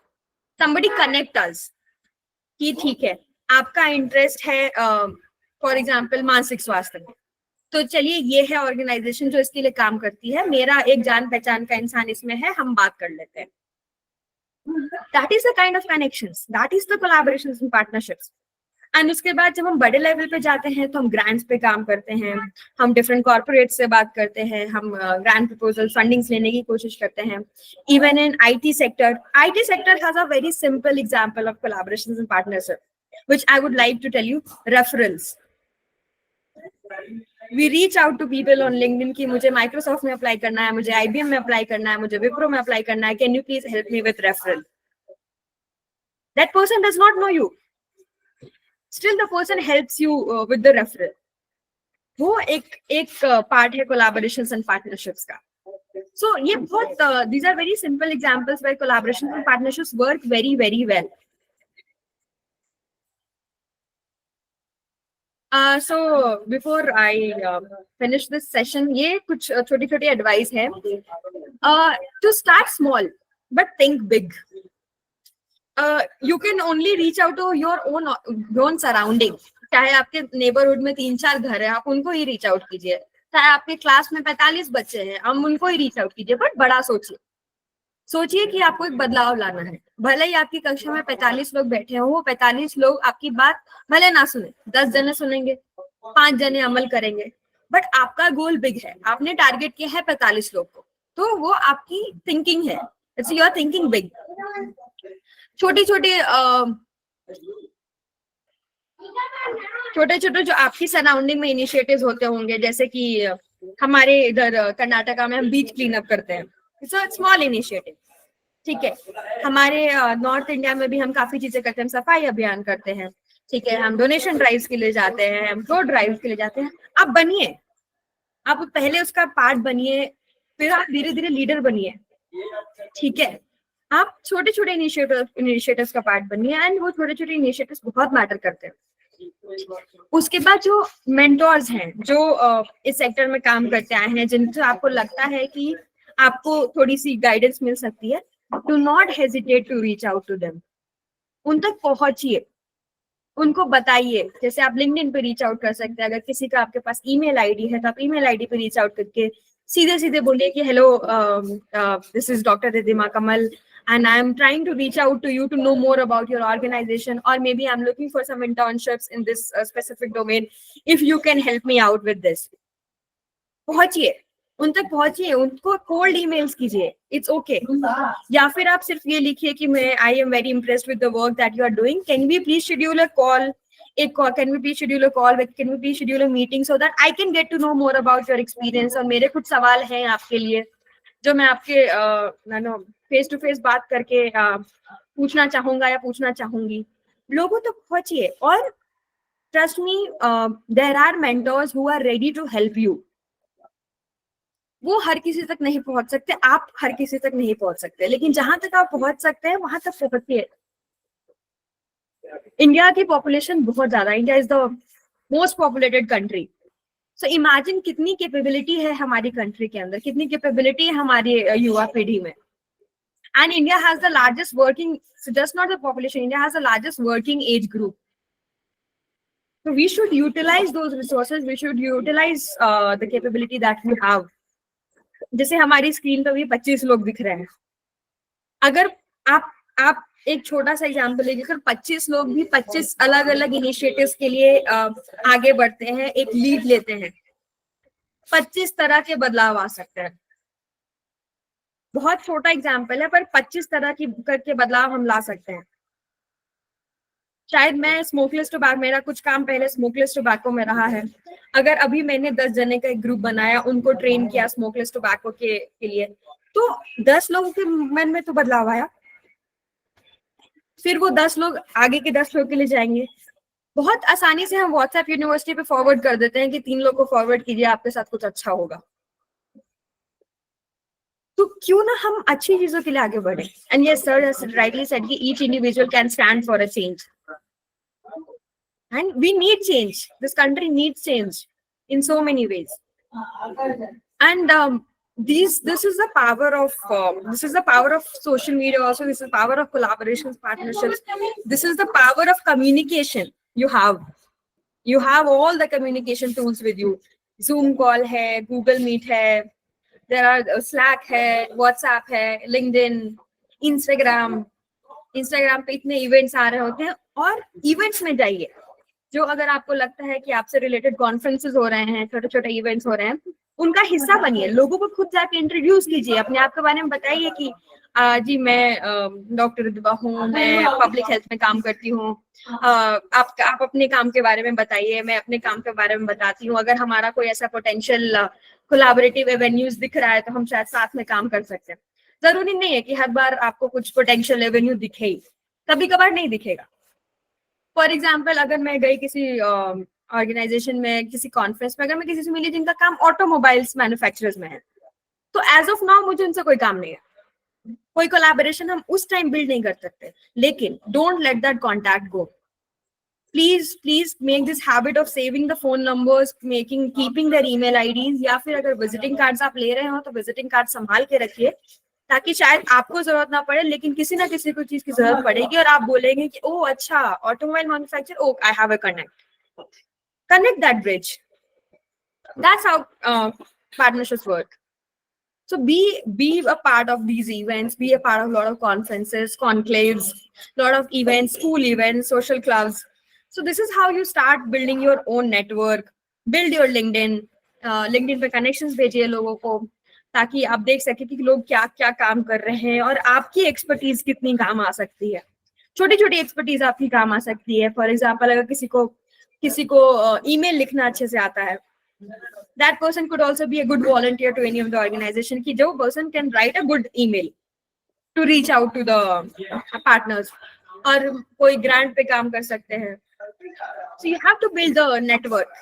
somebody connect us कि ठीक है आपका इंटरेस्ट है फॉर एग्जाम्पल मानसिक स्वास्थ्य में, तो चलिए ये है ऑर्गेनाइजेशन जो इसके लिए काम करती है, मेरा एक जान पहचान का इंसान इसमें है, हम बात कर लेते हैं। That is the kind of connections, that is the collaborations and partnerships. And उसके बाद जब हम बड़े लेवल पे जाते हैं तो हम ग्रांट्स पे काम करते हैं, हम डिफरेंट कॉर्पोरेट से बात करते हैं, हम ग्रांट प्रपोजल फंडिंग्स लेने की कोशिश करते हैं। Even in IT sector has a very simple example of collaborations and partnership which I would like to tell you, referrals. We reach out to people on LinkedIn कि मुझे माइक्रोसॉफ्ट में अप्लाई करना है, मुझे आईबीएम में अप्लाई करना है, मुझे विप्रो में अप्लाई करना है, can you please help me with referral? That person does not know you, still the person helps you with the referral. वो एक पार्ट है कोलैबोरेशंस एंड पार्टनरशिप्स का। सो ये बहुत these are very simple examples where collaborations and partnerships work very very well. So before I finish this session, ये कुछ छोटी छोटी एडवाइस है। To start small but think big. You can only reach out to your own surrounding. चाहे आपके नेबरहुड में 3-4 घर है, आप उनको ही रीच आउट कीजिए। चाहे आपके क्लास में 45 बच्चे हैं, हम उनको ही रीच आउट कीजिए, बट बड़ा सोचिए कि आपको एक बदलाव लाना है। भले ही आपकी कक्षा में 45 लोग बैठे हो, वो 45 लोग आपकी बात भले ना सुने, 10 जने सुनेंगे, 5 जने अमल करेंगे, बट आपका गोल बिग है, आपने टारगेट किया है 45 लोग को, तो वो आपकी थिंकिंग है So you are thinking big. छोटे छोटे जो आपकी सराउंडिंग में इनिशिएटिव्स होते होंगे, जैसे कि हमारे इधर कर्नाटका में हम बीच क्लीन अप करते हैं, इट्स अ स्मॉल इनिशिएटिव, ठीक है। हमारे नॉर्थ इंडिया में भी हम काफी चीजें करते हैं, सफाई अभियान करते हैं, ठीक है, हम डोनेशन ड्राइव्स के लिए जाते हैं, हम रोड ड्राइव्स के लिए जाते हैं। आप बनिए, आप पहले उसका पार्ट बनिए, फिर आप धीरे धीरे लीडर बनिए, ठीक है। आप छोटे छोटे इनिशिएटिव्स का पार्ट बनिए, एंड वो छोटे छोटे इनिशिएटिव्स बहुत मैटर करते हैं। उसके बाद जो मेंटोर्स हैं, जो इस सेक्टर में काम करते आए हैं, जिनसे आपको लगता है कि आपको थोड़ी सी गाइडेंस मिल सकती है, do not hesitate to reach out to them. उन तक पहुंचिए, उनको बताइए। जैसे आप लिंक्डइन पे रीच आउट कर सकते हैं, अगर किसी का आपके पास ईमेल आईडी है तो आप ईमेल आईडी पे रीच आउट करके सीधे सीधे बोलिए कि hello, this is doctor Riddhima Kamal and I'm trying to reach out to you to know more about your organization, or maybe I'm looking for some internships in this specific domain. If you can help me out with this. पहुंचिए, उन तक पहुंचिए, उनको कोल्ड ईमेल्स कीजिए, इट्स ओके। या फिर आप सिर्फ ये लिखिए कि मैं I am very impressed with the work that you are doing, can we please schedule a call, can we please schedule a call, can we please schedule a meeting so that I can get to know more about your experience, और मेरे कुछ सवाल हैं आपके लिए जो मैं आपके फेस टू फेस बात करके पूछना चाहूंगा या पूछना चाहूंगी। लोगों तक पहुंचिए, और trust me, there are mentors who are ready to help you. वो हर किसी तक नहीं पहुंच सकते, आप हर किसी तक नहीं पहुंच सकते, लेकिन जहां तक आप पहुंच सकते हैं वहां तक पहुंचिए। इंडिया की पॉपुलेशन बहुत ज्यादा, India is the most populated country. So imagine कितनी कैपेबिलिटी है हमारी कंट्री के अंदर, कितनी कैपेबिलिटी है हमारी युवा पीढ़ी में। And India has the largest working, just not the population, India has the largest working age group. So we should utilize those resources, we should utilize the capability that we have. जैसे हमारी स्क्रीन पर भी 25 लोग दिख रहे हैं, अगर आप एक छोटा सा एग्जाम्पल लीजिए, अगर 25 लोग भी 25 अलग अलग इनिशिएटिव्स के लिए आगे बढ़ते हैं, एक लीड लेते हैं, 25 तरह के बदलाव आ सकते हैं। बहुत छोटा एग्जाम्पल है, पर 25 तरह की करके बदलाव हम ला सकते हैं। शायद मैं स्मोकलेस टोबैको, मेरा कुछ काम पहले स्मोकलेस टोबैको में रहा है, अगर अभी मैंने 10 जने का एक ग्रुप बनाया, उनको ट्रेन किया स्मोकलेस टोबैको के लिए, तो 10 लोगों के मन में तो बदलाव आया, फिर वो 10 लोग आगे के 10 लोग के लिए जाएंगे। बहुत आसानी से हम व्हाट्सएप यूनिवर्सिटी पे फॉरवर्ड कर देते हैं कि 3 लोग को फॉरवर्ड कीजिए, आपके साथ कुछ अच्छा होगा। तो क्यों ना हम अच्छी चीजों के लिए आगे बढ़े। And yes sir rightly said कि each individual can stand for a change, and we need change, this country needs change in so many ways. And this is the power of social media also, this is the power of collaborations, partnerships, this is the power of communication. You have all the communication tools with you, Zoom call hai, Google Meet hai, there are Slack hai, WhatsApp hai, LinkedIn, Instagram पे इतने इवेंट्स आ रहे होते हैं, और इवेंट्स में जाइए। जो अगर आपको लगता है कि आपसे रिलेटेड कॉन्फ्रेंसेस हो रहे हैं, छोटे छोटे इवेंट्स हो रहे हैं, उनका हिस्सा बनिए, लोगों को खुद जाके इंट्रोड्यूस कीजिए, अपने आप के बारे में बताइए कि जी मैं डॉक्टर रिद्धिमा हूँ, मैं पब्लिक हेल्थ में काम करती हूँ, आप अपने काम के बारे में बताइए, मैं अपने काम के बारे में बताती हूँ, अगर हमारा कोई ऐसा पोटेंशियल कोलैबोरेटिव एवेन्यूज दिख रहा है तो हम शायद साथ में काम कर सकते हैं। जरूरी नहीं है कि हर बार आपको कुछ पोटेंशियल एवेन्यू दिखे ही, कभी कभार नहीं दिखेगा। फॉर एग्जाम्पल, अगर मैं गई किसी ऑर्गेनाइजेशन में, किसी कॉन्फ्रेंस में, अगर मैं किसी से मिली जिनका काम ऑटोमोबाइल्स मैन्युफैक्चरर्स में है, तो एज ऑफ नाउ मुझे उनसे कोई काम नहीं है, कोई कोलैबोरेशन हम उस टाइम बिल्ड नहीं कर सकते। लेकिन don't let that contact go, please make this habit of saving the phone numbers, keeping their email IDs, या फिर अगर विजिटिंग कार्ड्स आप ले रहे हो तो विजिटिंग कार्ड संभाल के रखिए, ताकि शायद आपको जरूरत ना पड़े, लेकिन किसी ना किसी को चीज की जरूरत पड़ेगी और आप बोलेंगे कि ओ अच्छा, automobile manufacture, oh I have a connect that bridge. That's how partnerships work. So be a part of these events, be a part of a lot of conferences, conclaves, lot of events, school events, social clubs. So this is how you start building your own network, build your LinkedIn. LinkedIn पे connections भेजिए लोगों को, ताकि आप देख सके कि लोग क्या क्या काम कर रहे हैं और आपकी एक्सपर्टीज कितनी काम आ सकती है। छोटी छोटी एक्सपर्टीज आपकी काम आ सकती है। फॉर एग्जाम्पल, अगर किसी को ईमेल लिखना अच्छे से आता है, that person could also be a good volunteer to any of the organization, कि जो person can write a good email to reach out to the partners, और कोई grant पे काम कर सकते हैं। So you have to build the network.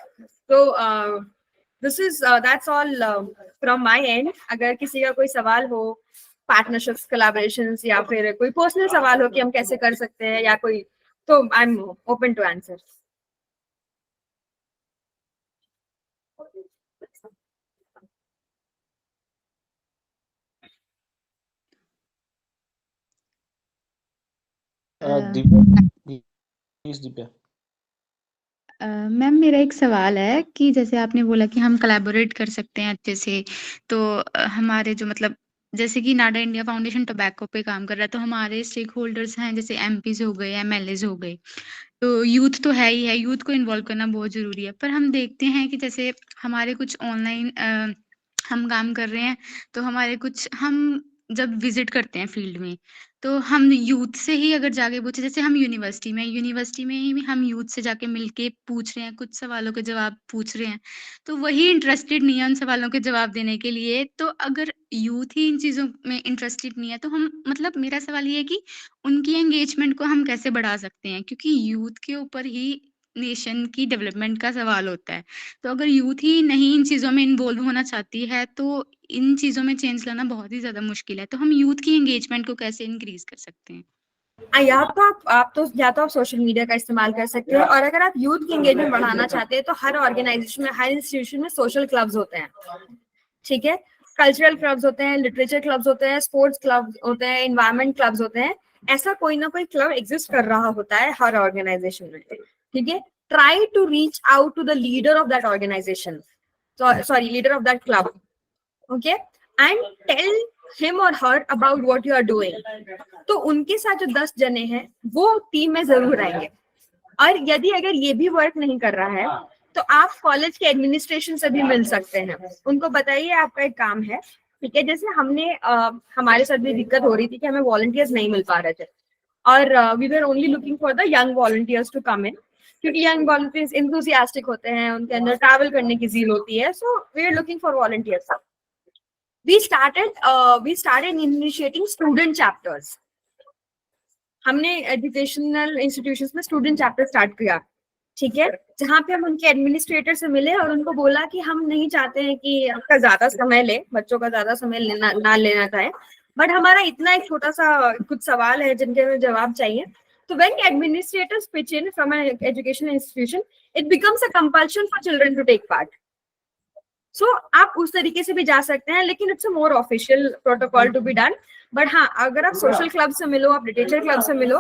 So this is that's all from my end. अगर किसी का कोई सवाल हो पार्टनरशिप्स, कोलैबोरेशंस, या फिर कोई पर्सनल सवाल हो कि हम कैसे कर सकते हैं या कोई, तो I am open to answer. Divya. Ma'am मेरा एक सवाल है कि जैसे आपने बोला कि हम कोलैबोरेट कर सकते हैं अच्छे से, तो हमारे जो मतलब जैसे कि नाडा इंडिया फाउंडेशन टोबैको पे काम कर रहा है, तो हमारे स्टेक होल्डर्स हैं जैसे एमपीज हो गए, एमएलएज हो गए, तो यूथ तो है ही है, यूथ को इन्वॉल्व करना बहुत जरूरी है। पर हम देखते हैं कि जैसे हमारे कुछ ऑनलाइन हम काम कर रहे हैं, तो हमारे कुछ हम जब विजिट करते हैं फील्ड में, तो हम यूथ से ही अगर जाके पूछे, जैसे हम यूनिवर्सिटी में ही हम यूथ से जाके मिलके पूछ रहे हैं, कुछ सवालों के जवाब पूछ रहे हैं, तो वही इंटरेस्टेड नहीं है उन सवालों के जवाब देने के लिए। तो अगर यूथ ही इन चीजों में इंटरेस्टेड नहीं है, तो हम मतलब मेरा सवाल ये है कि उनकी एंगेजमेंट को हम कैसे बढ़ा सकते हैं, क्योंकि यूथ के ऊपर ही नेशन की डेवलपमेंट का सवाल होता है। तो अगर यूथ ही नहीं इन चीजों में इन्वॉल्व होना चाहती है, तो इन चीजों में चेंज लाना बहुत ही ज्यादा मुश्किल है। तो हम यूथ की एंगेजमेंट को कैसे इंक्रीज कर सकते हैं? या तो आप सोशल मीडिया का इस्तेमाल कर सकते हो, और अगर आप यूथ की एंगेजमेंट बढ़ाना चाहते हैं तो हर ऑर्गेनाइजेशन में, हर इंस्टीट्यूशन में सोशल क्लब्स होते हैं, ठीक है, कल्चरल क्लब्स होते हैं, लिटरेचर क्लब्स होते हैं, स्पोर्ट्स क्लब्स होते हैं, इन्वायरमेंट क्लब्स होते हैं। ऐसा कोई ना कोई क्लब एग्जिस्ट कर रहा होता है हर ऑर्गेनाइजेशन में, ठीक है। Try to reach out to the leader of that organization, sorry leader of that club, okay, and tell him or her about what you are doing. तो उनके साथ जो 10 जने हैं वो टीम में जरूर आएंगे। और यदि अगर ये भी वर्क नहीं कर रहा है तो आप कॉलेज के एडमिनिस्ट्रेशन से भी मिल सकते हैं, उनको बताइए आपका एक काम है, ठीक है। जैसे हमारे साथ भी दिक्कत हो रही थी कि हमें वॉलंटियर्स नहीं मिल पा रहे थे, और we were only looking for the young volunteers to come in, क्योंकि यंग वॉलंटियर्स इंथुसियास्टिक होते हैं, उनके अंदर ट्रैवल करने की ज़ील होती है। So we are looking for volunteers. we started initiating student chapters. हमने एजुकेशनल इंस्टीट्यूशंस में स्टूडेंट चैप्टर स्टार्ट किया, ठीक है, जहाँ पे हम उनके एडमिनिस्ट्रेटर से मिले और उनको बोला कि हम नहीं चाहते हैं कि आपका ज्यादा समय ले, बच्चों का ज्यादा समय ना लेना चाहे, बट हमारा इतना एक छोटा सा कुछ सवाल है जिनके हमें जवाब चाहिए। तो when administrators pitch in from an educational institution, it becomes a compulsion for children to take part. सो आप उस तरीके से भी जा सकते हैं, लेकिन it's a more official protocol to be done. But हाँ, अगर आप सोशल क्लब से मिलो, आप लिटरेचर क्लब से मिलो,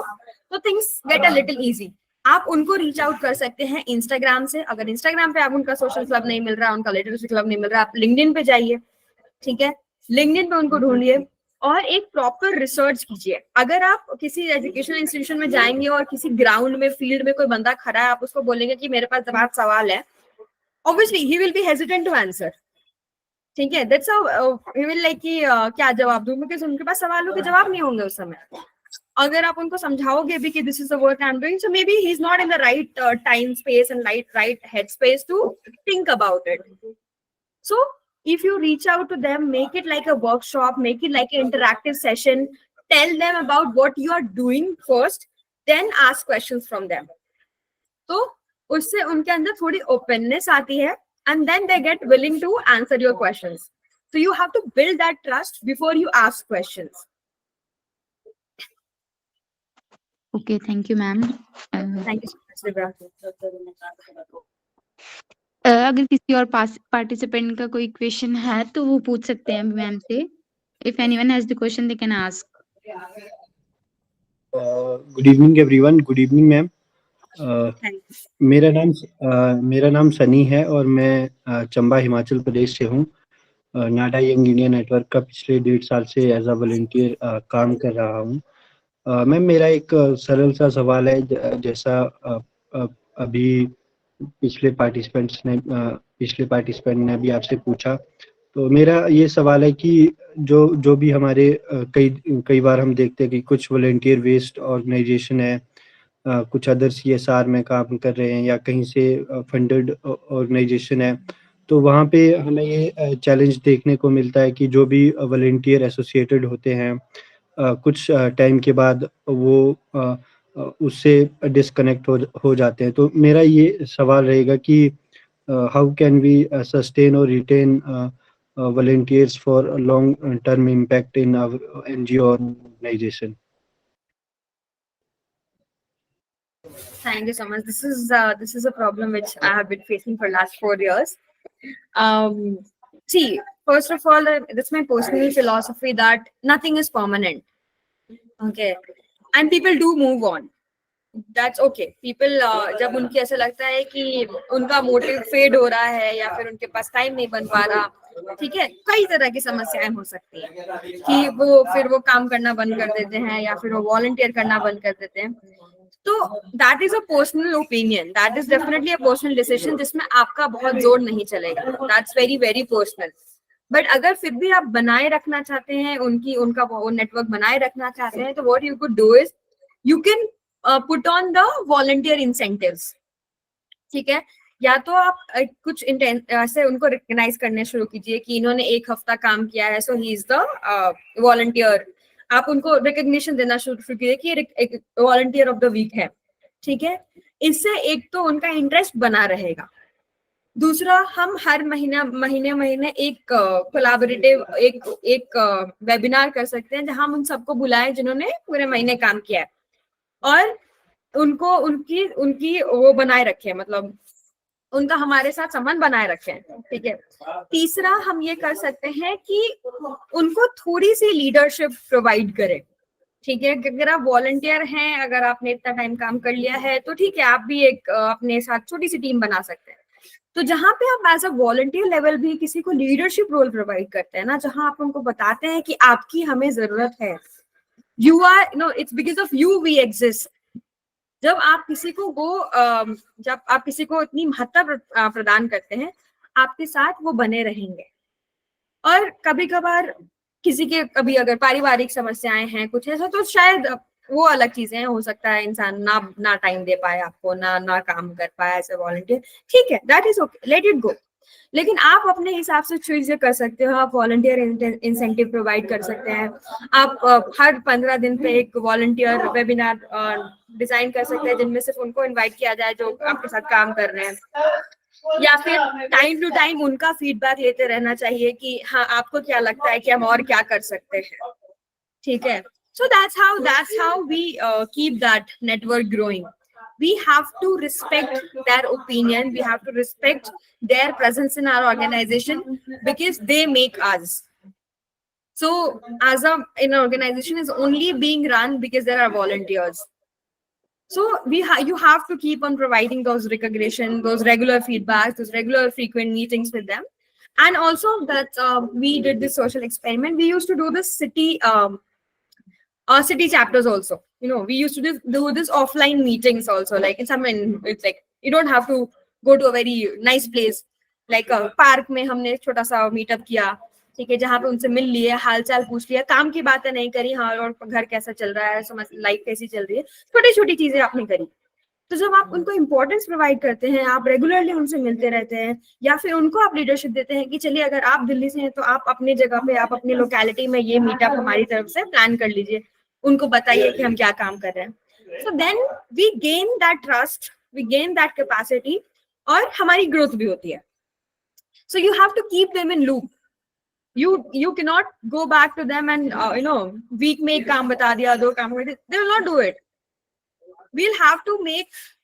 तो things get a little easy. आप उनको रीच आउट कर सकते हैं इंस्टाग्राम से। अगर इंस्टाग्राम पे आप उनका सोशल क्लब नहीं मिल रहा, उनका लिटरेचर क्लब नहीं मिल रहा, आप लिंक्डइन पे जाइए, ठीक है, लिंक्डइन पे उनको ढूंढिए और एक प्रॉपर रिसर्च कीजिए। अगर आप किसी एजुकेशनल इंस्टीट्यूशन में जाएंगे और किसी ग्राउंड में, फील्ड में कोई बंदा खड़ा है, आप उसको बोलेंगे कि मेरे पास जवाब सवाल है, obviously he will be hesitant to answer, ठीक है। that's how he will like कि क्या जवाब दूं, क्योंकि उनके पास सवालों के जवाब नहीं होंगे उस समय। अगर आप उनको समझाओगे भी कि this is the work I'm doing, so maybe he's not in the right time space and right head space to think about it. So if you reach out to them, make it like a workshop, make it like an interactive session, tell them about what you are doing first, then ask questions from them. तो उससे उनके अंदर थोड़ी ओपननेस आती है, and then they get willing to answer your questions. So you have to build that trust before you ask questions. Okay, thank you ma'am. Thank you so much, Divya. अगर किसी और पार्टिसिपेंट का कोई क्वेश्चन है तो वो पूछ सकते हैं मैम से। If anyone has the question, they can ask. Good evening everyone. Good evening ma'am. मेरा नाम सनी है और मैं चंबा हिमाचल प्रदेश से हूँ। नाडा यंग इंडिया नेटवर्क का पिछले 1.5 साल से एज अ वॉलंटियर काम कर रहा हूँ। मैम मेरा एक सरल सा सवाल है, जैसा अभी पिछले पार्टिसिपेंट ने भी आपसे पूछा, तो मेरा ये सवाल है कि जो जो भी हमारे कई कई बार हम देखते हैं कि कुछ वॉलंटियर वेस्ट ऑर्गेनाइजेशन है, कुछ अदर सीएसआर में काम कर रहे हैं या कहीं से फंडेड ऑर्गेनाइजेशन है, तो वहाँ पे हमें ये चैलेंज देखने को मिलता है कि जो भी वॉलंटियर एसोसिएटेड होते हैं, कुछ टाइम के बाद वो उससे डिस्कनेक्ट हो जाते हैं। तो मेरा ये सवाल रहेगा कि हाउ कैन वी सस्टेन और retain volunteers for a long-term impact in our NGO organization? Thank you so much. This is a problem which I have been facing for last 4 years. See, first of all, that's my personal philosophy that nothing is permanent. Okay, and people do move on. That's okay. People जब उनकी ऐसा लगता है कि उनका मोटिव फेड हो रहा है या फिर उनके पास टाइम नहीं बन पा रहा, ठीक है, कई तरह की समस्याएं हो सकती है कि वो काम करना बंद कर देते हैं या फिर वो वॉलंटियर करना बंद कर देते हैं। तो that is a personal opinion, that is definitely a personal decision जिसमें आपका बहुत जोर नहीं चलेगा, that's very very personal. But अगर फिर भी आप बनाए रखना चाहते हैं उनका वो नेटवर्क बनाए रखना चाहते हैं, तो what you could do is you can put on the volunteer incentives. ठीक है, या तो आप कुछ ऐसे उनको रिकग्नाइज करने शुरू कीजिए कि इन्होंने 1 हफ्ता काम किया है, सो ही इज द वॉलंटियर। आप उनको रिकग्निशन देना शुरू कीजिए कि एक वॉलंटियर ऑफ द वीक है। ठीक है, इससे एक तो उनका इंटरेस्ट बना रहेगा, दूसरा हम हर महीने एक कोलैबोरेटिव एक वेबिनार कर सकते हैं जहां हम उन सबको बुलाएं जिन्होंने पूरे महीने काम किया है और उनको उनकी उनकी वो बनाए रखे, मतलब उनका हमारे साथ संबंध बनाए रखें। ठीक है, तीसरा हम ये कर सकते हैं कि उनको थोड़ी सी लीडरशिप प्रोवाइड करें। ठीक है, अगर आप वॉलंटियर हैं, अगर आपने इतना टाइम काम कर लिया है तो ठीक है, आप भी एक अपने साथ छोटी सी टीम बना सकते हैं। तो जहां पे आप एज अ वॉलंटियर लेवल भी किसी को लीडरशिप रोल प्रोवाइड करते हैं ना, जहां आप उनको बताते हैं कि आपकी हमें जरूरत है, you are know it's because of you we exist. जब आप किसी को इतनी महत्व प्रदान करते हैं, आपके साथ वो बने रहेंगे। और कभी कभार किसी के कभी अगर पारिवारिक समस्याएं हैं कुछ ऐसा, तो शायद वो अलग चीजें हो सकता है, इंसान ना टाइम दे पाए आपको, ना काम कर पाए एज ए वॉलंटियर, ठीक है, that is okay, let it go. लेकिन आप अपने हिसाब से चीजें कर सकते हो, आप वॉलंटियर इंसेंटिव प्रोवाइड कर सकते हैं, आप हर 15 दिन पे एक वॉलंटियर वेबिनार डिजाइन कर सकते हैं जिनमें सिर्फ उनको इनवाइट किया जाए जो आपके साथ काम कर रहे हैं, या फिर टाइम टू टाइम उनका फीडबैक लेते रहना चाहिए कि हाँ आपको क्या लगता है कि हम और क्या कर सकते हैं। ठीक है, so that's how we keep that network growing. We have to respect their opinion, we have to respect their presence in our organization because they make us. So as an organization is only being run because there are volunteers. So you have to keep on providing those recognition, those regular feedbacks, those regular frequent meetings with them. And also that we did this social experiment, we used to do this city chapters also. We used to do this offline meetings also, like it's like you don't have to go to a very nice place, like a park में हमने एक छोटा सा मीटअप किया, ठीक है, जहाँ पे उनसे मिल लिए, हालचाल पूछ लिया, काम की बातें नहीं करी, हाँ और घर कैसा चल रहा है, समझ लाइफ कैसी चल रही है, छोटी छोटी चीजें आपने करी। तो जब आप उनको इंपॉर्टेंस प्रोवाइड करते हैं, आप रेगुलरली उनसे मिलते रहते हैं, या फिर उनको आप लीडरशिप देते हैं कि चलिए अगर आप दिल्ली से हैं तो आप अपनी जगह पे, आप अपनी लोकेलिटी में ये मीटअप हमारी तरफ से प्लान कर लीजिए, उनको बताइए कि हम क्या काम कर रहे हैं, so then we gain that trust, we gain that capacity, और हमारी ग्रोथ भी होती है। So you have to keep them in loop, you cannot go back to them and week में एक काम बता दिया, 2 काम कर दिए, they will not do it. We'll have to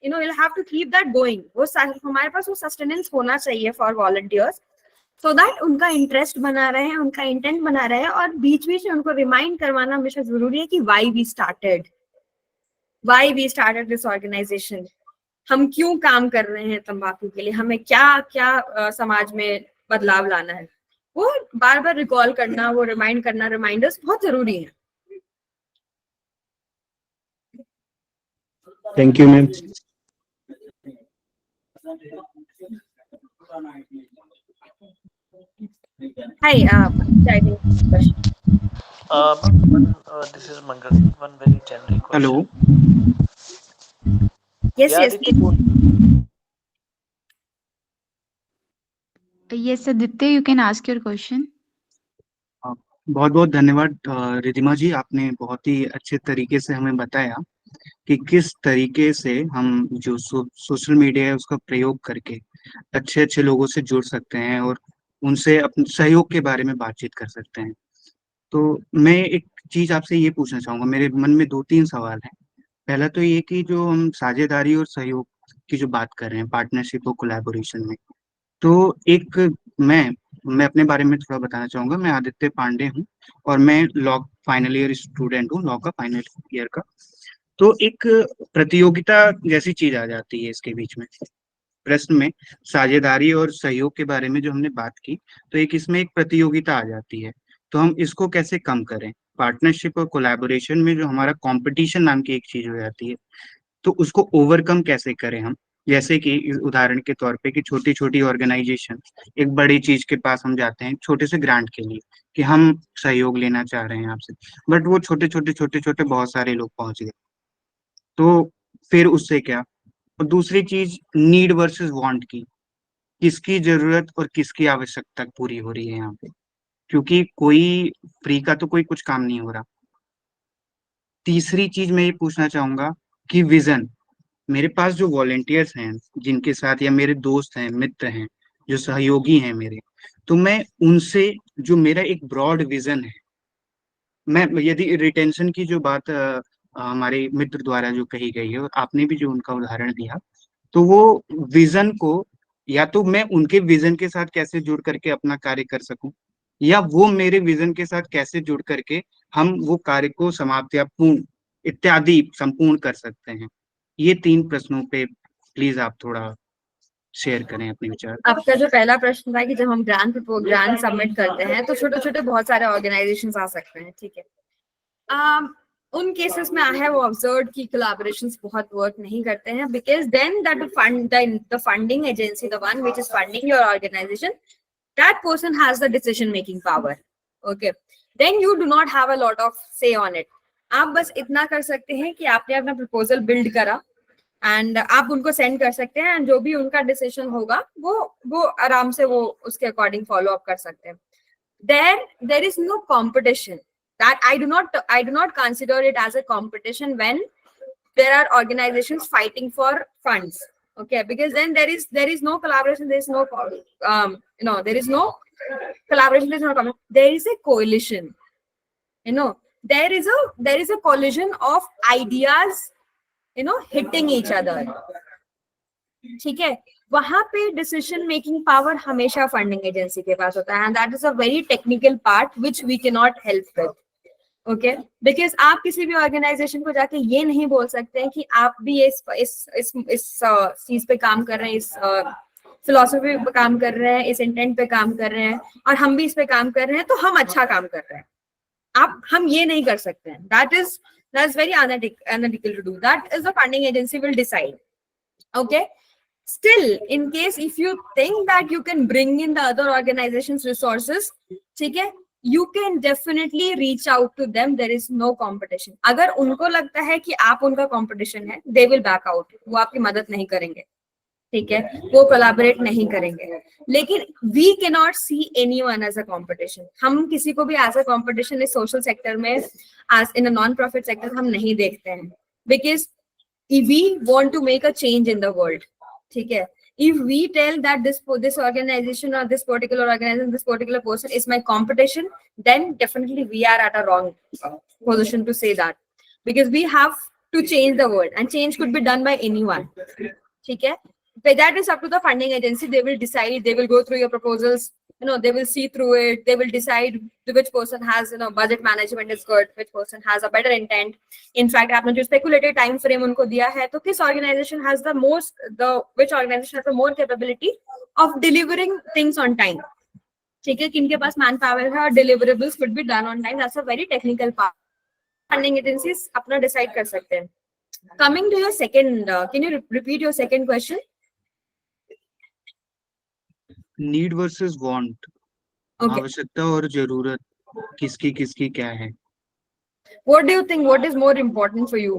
we'll have to keep that going. वो हमारे पास वो sustenance होना चाहिए for volunteers, so that उनका इंटरेस्ट बना रहे, उनका इंटेंट बना रहे, और बीच बीच में उनको रिमाइंड करवाना हमेशा जरूरी है कि why we started this organization, हम क्यों काम कर रहे हैं तंबाकू के लिए, हमें क्या समाज में बदलाव लाना है, वो बार बार रिकॉल करना, वो रिमाइंड करना, रिमाइंडर्स बहुत जरूरी है। Thank you ma'am. Hi, starting question. This is Mangal. One very generic hello question. Yes, Yeah, yes, Aditya, please. Yes, Aditya, you can ask your question. बहुत बहुत धन्यवाद रिधिमा जी, आपने बहुत ही अच्छे तरीके से हमें बताया कि किस तरीके से हम जो सोशल मीडिया है उसका प्रयोग करके अच्छे अच्छे लोगों से जुड़ सकते हैं और उनसे अपने सहयोग के बारे में बातचीत कर सकते हैं। तो मैं एक चीज आपसे ये पूछना चाहूंगा, मेरे मन में दो तीन सवाल हैं। पहला तो ये कि जो हम साझेदारी और सहयोग की जो बात कर रहे हैं, पार्टनरशिप और कोलैबोरेशन में, तो एक मैं मैं अपने बारे में थोड़ा बताना चाहूंगा। मैं आदित्य पांडे हूँ और मैं लॉ फाइनल ईयर स्टूडेंट हूँ, लॉ का फाइनल ईयर का। तो एक प्रतियोगिता जैसी चीज आ जाती है इसके बीच में, प्रश्न में साझेदारी और सहयोग के बारे में जो हमने बात की, तो एक इसमें एक प्रतियोगिता आ जाती है। तो हम इसको कैसे कम करें? पार्टनरशिप और कोलैबोरेशन में जो हमारा कंपटीशन नाम की एक चीज हो जाती है, तो उसको ओवरकम कैसे करें हम? जैसे कि इस उदाहरण के तौर पे कि छोटी छोटी ऑर्गेनाइजेशन एक बड़ी चीज के पास हम जाते हैं छोटे से ग्रांट के लिए कि हम सहयोग लेना चाह रहे हैं आपसे, बट वो छोटे छोटे बहुत सारे लोग पहुंच गए, तो फिर उससे क्या? और दूसरी चीज, नीड वर्सेस वांट की, किसकी जरूरत और किसकी आवश्यकता पूरी हो रही है यहाँ पे, क्योंकि कोई फ्री का तो कोई कुछ काम नहीं हो रहा। तीसरी चीज मैं ये पूछना चाहूंगा कि विजन, मेरे पास जो वॉलेंटियर्स हैं, जिनके साथ या मेरे दोस्त हैं, मित्र हैं, जो सहयोगी हैं मेरे, तो मैं उनसे जो मेरा एक ब्रॉड विजन है, मैं यदि रिटेंशन की जो बात हमारे मित्र द्वारा जो कही गई है और आपने भी जो उनका उदाहरण दिया, तो वो विजन को, या तो मैं उनके विजन के साथ कैसे जुड़ करके अपना कार्य कर सकूं, या वो मेरे विजन के साथ कैसे जुड़ करके हम वो कार्य को समाप्त या पूर्ण इत्यादि संपूर्ण कर सकते हैं। ये तीन प्रश्नों पे प्लीज आप थोड़ा शेयर करें अपने विचार। आपका जो पहला प्रश्न था कि जब हम ग्रांट सबमिट करते हैं तो छोटे छोटे बहुत सारे ऑर्गेनाइजेशंस आ सकते हैं, ठीक है। उन केसेस में आई हैव ऑब्जर्व्ड कि कोलैबोरेशंस बहुत वर्क नहीं करते हैं, because then the funding agency, the one which is funding your organization, that person has the decision making power. Okay, then you do not have a lot of say on it. आप बस इतना कर सकते हैं कि आपने अपना प्रपोजल बिल्ड करा एंड आप उनको सेंड कर सकते हैं, एंड जो भी उनका डिसीजन होगा वो आराम से वो उसके अकॉर्डिंग फॉलो अप कर सकते हैं. There is no competition. That I do not consider it as a competition when there are organizations fighting for funds. Okay, because then there is no collaboration, there is no there is no collaboration, there is no there is a coalition. There is a collision of ideas, hitting each other. ठीक है, वहां पे डिसीजन मेकिंग पावर हमेशा फंडिंग एजेंसी के पास होता है, and that is a very technical part which we can not help with. Okay, because आप किसी भी ऑर्गेनाइजेशन को जाके ये नहीं बोल सकते हैं कि आप भी इस चीज पे काम कर रहे हैं, इस फिलोसफी पे काम कर रहे हैं, इस इंटेंट पे काम कर रहे हैं, और हम भी इस पे काम कर रहे हैं तो हम अच्छा काम कर रहे हैं. हम ये नहीं कर सकते हैं. That's very unethical to do. That is the funding agency will decide. Okay. Still, in case if you think that you can bring in the other organizations' resources, ठीक है, you can definitely reach out to them. There is no competition. अगर उनको लगता है कि आप उनका competition है, they will back out. वो आपकी मदद नहीं करेंगे, ठीक है, वो कोलैबोरेट नहीं करेंगे. लेकिन we can not see anyone as a competition. हम किसी को भी एज अ कंपटीशन इस सोशल सेक्टर में, as in a non profit sector, हम नहीं देखते हैं, because we want to make a change in the world. ठीक है, if we tell that this organization or this particular organization, this particular person is my competition, then definitely we are at a wrong position to say that, because we have to change the world, and change could be done by anyone. ठीक है, but that is up to the funding agency. They will decide, they will go through your proposals, they will see through it, they will decide which person has, budget management is good, which person has a better intent. In fact, आपने जो speculated time frame उनको दिया है, तो किस organization has which organization has the more capability of delivering things on time. ठीक है, किनके पास manpower है और deliverables could be done on time. That's a very technical part. Funding agencies अपना decide कर सकते हैं. Coming to your second, can you repeat your second question? Need versus want, Okay. आवश्यकता और जरूरत किसकी किसकी क्या है। What do you think? What is more important for you?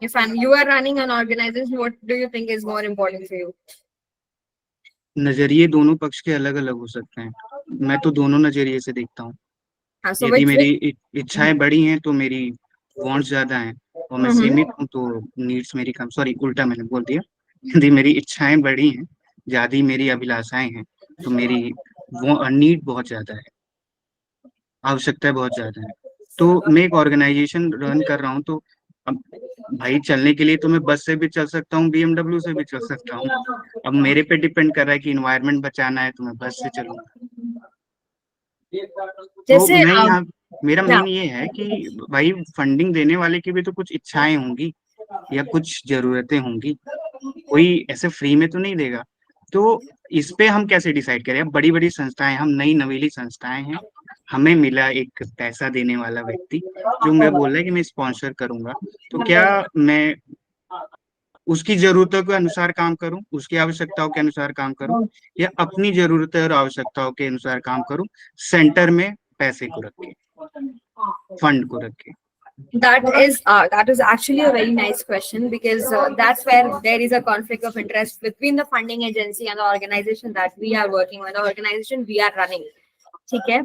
If you are running an organization, what do you think is more important for you? नजरिए दोनों पक्ष के अलग अलग हो सकते हैं, मैं तो दोनों नजरिए से देखता हूँ। So यदि which मेरी इच्छाएं बड़ी हैं तो मेरी वांट्स ज्यादा हैं, और मैं सीमित हूँ तो नीड्स मेरी कम। सॉरी, उल्टा मैंने बोल दिया। यदि मेरी इच्छाएं बड़ी हैं, ज्यादा मेरी अभिलाषाएं हैं, तो मेरी नीड बहुत ज्यादा है, आवश्यकताएं बहुत ज्यादा है। तो मैं एक ऑर्गेनाइजेशन रन कर रहा हूँ, तो अब भाई चलने के लिए तो मैं बस से भी चल सकता हूँ, बीएमडब्ल्यू से भी चल सकता हूँ। अब मेरे पे डिपेंड कर रहा है कि इन्वायरमेंट बचाना है तो मैं बस से चलूंगा। तो जैसे मैं यहाँ मेरा हाँ। मेन ये है कि भाई फंडिंग देने वाले की भी तो कुछ इच्छाएं होंगी या कुछ जरूरतें होंगी, कोई ऐसे फ्री में तो नहीं देगा। तो इस पे हम कैसे डिसाइड करें? अब बड़ी बड़ी संस्थाएं, हम नई नवेली संस्थाएं हैं, हमें मिला एक पैसा देने वाला व्यक्ति जो मुझे बोल रहा है कि मैं स्पॉन्सर करूंगा, तो क्या मैं उसकी जरूरतों के अनुसार काम करूं, उसकी आवश्यकताओं के अनुसार काम करूं, या अपनी जरूरतें और आवश्यकताओं के अनुसार काम करूं, सेंटर में पैसे को रख के, फंड को रख के? That is actually a very nice question, because that's where there is a conflict of interest between the funding agency and the organization that we are working on, the organization we are running. Okay,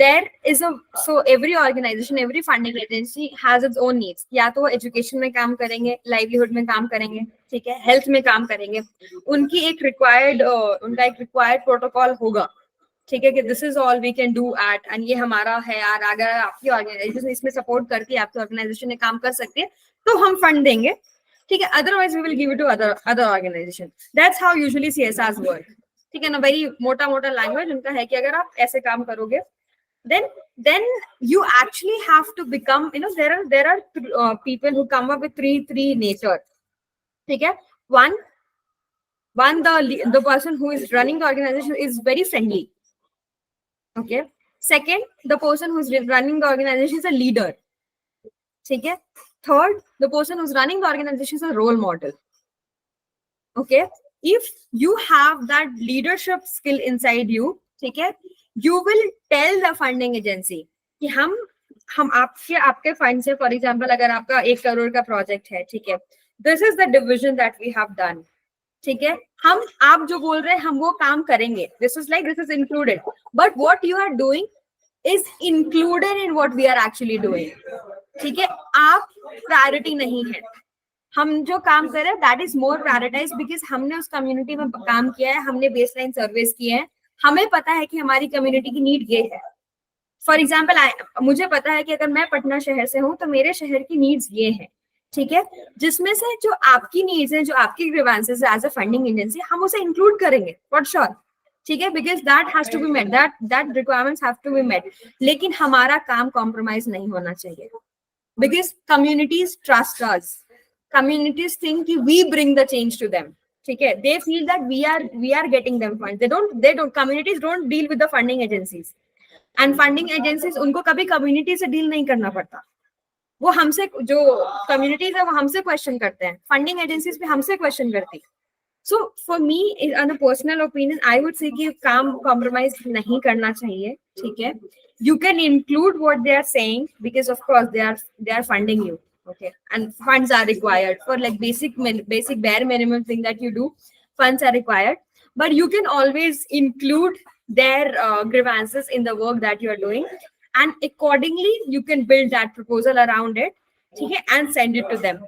there is so every organization, every funding agency has its own needs. या तो वो education में काम करेंगे, livelihood में काम करेंगे, ठीक है, health में काम करेंगे, उनकी एक उनका एक required protocol होगा, ठीक है, कि this is all we can do at, and ये हमारा है यार, अगर आपकी ऑर्गेनाइजेशन इसमें सपोर्ट करती है, आपकी ऑर्गेनाइजेशन में काम कर सकती है, तो हम फंड देंगे, ठीक है, otherwise we will give it to other organisation. That's how usually CSRs work, ठीक है ना, वेरी मोटा मोटा लैंग्वेज उनका है कि अगर आप ऐसे काम करोगे, then you actually have to become, there are people who come up with three nature, ठीक है। One, the person who is running the organization is very friendly. Okay. Second, the person who's running the organization is a leader. Okay. Third, the person who's running the organization is a role model. Okay. If you have that leadership skill inside you, okay, you will tell the funding agency कि हम आपके फंड से, फॉर एग्जाम्पल अगर आपका 1 करोड़ का प्रोजेक्ट है, ठीक है, this is the division that we have done, ठीक है, आप जो बोल रहे हैं हम वो काम करेंगे, this is included, but what you are doing is included in what we are actually doing, ठीक है। आप प्रायोरिटी नहीं है, हम जो काम कर रहे हैं that is more prioritize, because हमने उस कम्युनिटी में काम किया है, हमने बेसलाइन सर्वेस किए हैं, हमें पता है कि हमारी कम्युनिटी की नीड ये है। फॉर एग्जाम्पल, मुझे पता है कि अगर मैं पटना शहर से हूँ तो मेरे शहर की नीड्स ये है, ठीक है, जिसमें से जो आपकी नीड्स हैं, जो आपकी grievances as a funding agency, हम उसे इंक्लूड करेंगे फॉर श्योर, ठीक है, because that has to be met, that requirements have to be met, लेकिन हमारा काम कॉम्प्रोमाइज नहीं होना चाहिए, because communities trust us, communities think कि we bring the change to them, ठीक है, they feel that we are getting them fund, they don't communities don't deal with the funding agencies, and funding agencies उनको कभी कम्युनिटी से डील नहीं करना पड़ता, वो हमसे, जो कम्युनिटीज है वो हमसे क्वेश्चन करते हैं, फंडिंग एजेंसीज भी हमसे क्वेश्चन करती है। So for me, on a personal opinion, I would say कि काम कॉम्प्रोमाइज नहीं करना चाहिए, ठीक है, you can include what they are saying, because of course they are funding you, okay, and funds are required for like basic bare minimum thing that you do, funds are required, but you can always include their grievances in the work that you are doing, and accordingly you can build that proposal around it, okay, and send it to them.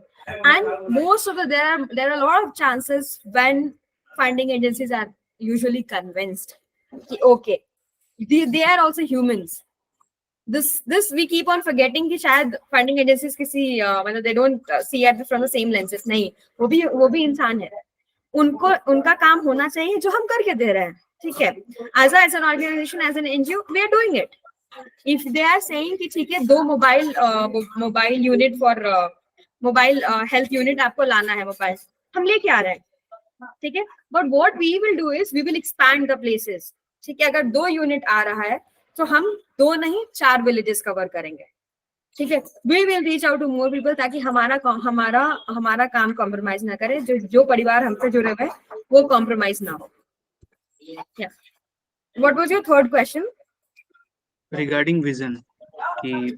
And most of there are a lot of chances when funding agencies are usually convinced, okay, they are also humans. This we keep on forgetting कि शायद funding agencies किसी मतलब they don't see it from the same lenses, नहीं, वो भी इंसान है, उनका काम होना चाहिए जो हम करके दे रहे हैं, ठीक है, as an organization, as an NGO, we are doing it. If they are saying कि ठीक है 2 mobile unit for mobile health unit आपको लाना है, मोबाइल हम लेके आ रहे हैं, ठीक है, but what we will do is we will expand the places, ठीक है, अगर 2 यूनिट आ रहा है तो हम 2 नहीं 4 विलेजेस कवर करेंगे, ठीक है, we will reach out to more people, ताकि हमारा काम कॉम्प्रोमाइज ना करे, जो परिवार हमसे जुड़े हुए वो कॉम्प्रोमाइज ना हो। What was your third question? Regarding vision कि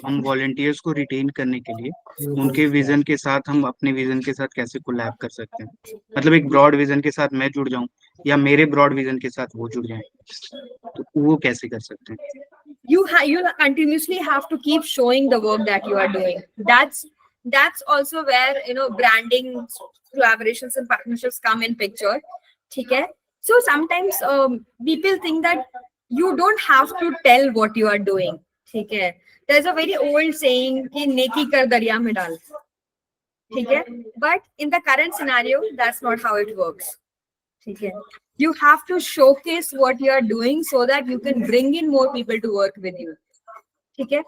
हम वॉलंटियर्स को रिटेन करने के लिए उनके विजन के साथ हम अपने विजन के साथ कैसे कोलैब कर सकते हैं, मतलब एक ब्रॉड विजन के साथ मैं जुड़ जाऊं या मेरे ब्रॉड विजन के साथ वो जुड़ जाएं, तो वो कैसे कर सकते हैं? you continuously have to keep showing the work that you are doing. That's also where branding, collaborations and partnerships come in picture. Okay, so sometimes people think that you don't have to tell what you are doing. Okay, there's a very old saying कि नेकी कर दरिया में डाल. Okay, but in the current scenario that's not how it works. Okay, you have to showcase what you are doing so that you can bring in more people to work with you. ठीक है,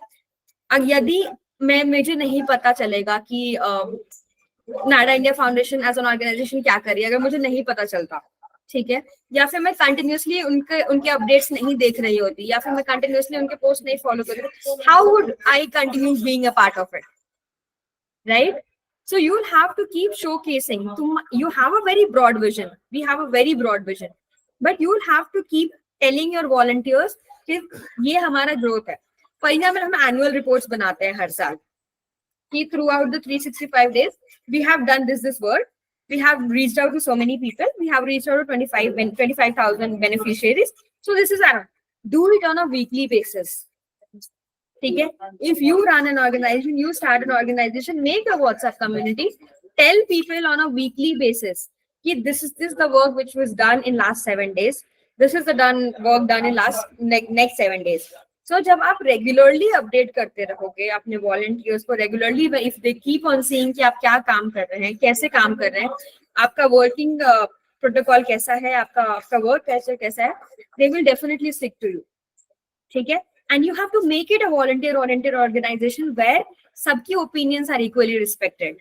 अब यदि मुझे नहीं पता चलेगा कि Nada India foundation as an organisation क्या कर रही है, अगर मुझे नहीं पता चलता, ठीक है, या फिर मैं कंटिन्यूसली उनके अपडेट्स नहीं देख रही होती, या फिर मैं कंटिन्यूसली उनके पोस्ट नहीं फॉलो कर रही, how would I continue being a part of it, right? So you'll have to keep showcasing. You have a very broad vision. We have a very broad vision, but you'll have to keep telling your volunteers कि ये हमारा growth है. For example, हम annual reports बनाते हैं हर साल कि throughout the 365 days we have done this work. We have reached out to so many people. We have reached out to 25,000 beneficiaries. So this is our do it on a weekly basis. Okay? If you run an organization, you start an organization, make a WhatsApp community, tell people on a weekly basis this is the work which was done in last 7 days. This is the work done in next 7 days. So जब आप regularly update करते रहोगे अपने volunteers को regularly, if they keep on seeing कि आप क्या काम कर रहे हैं, कैसे काम कर रहे हैं, आपका working protocol कैसा है, आपका work कैसा है, they will definitely stick to you. ठीक है? And you have to make it a volunteer-oriented organization where सबकी opinions are equally respected.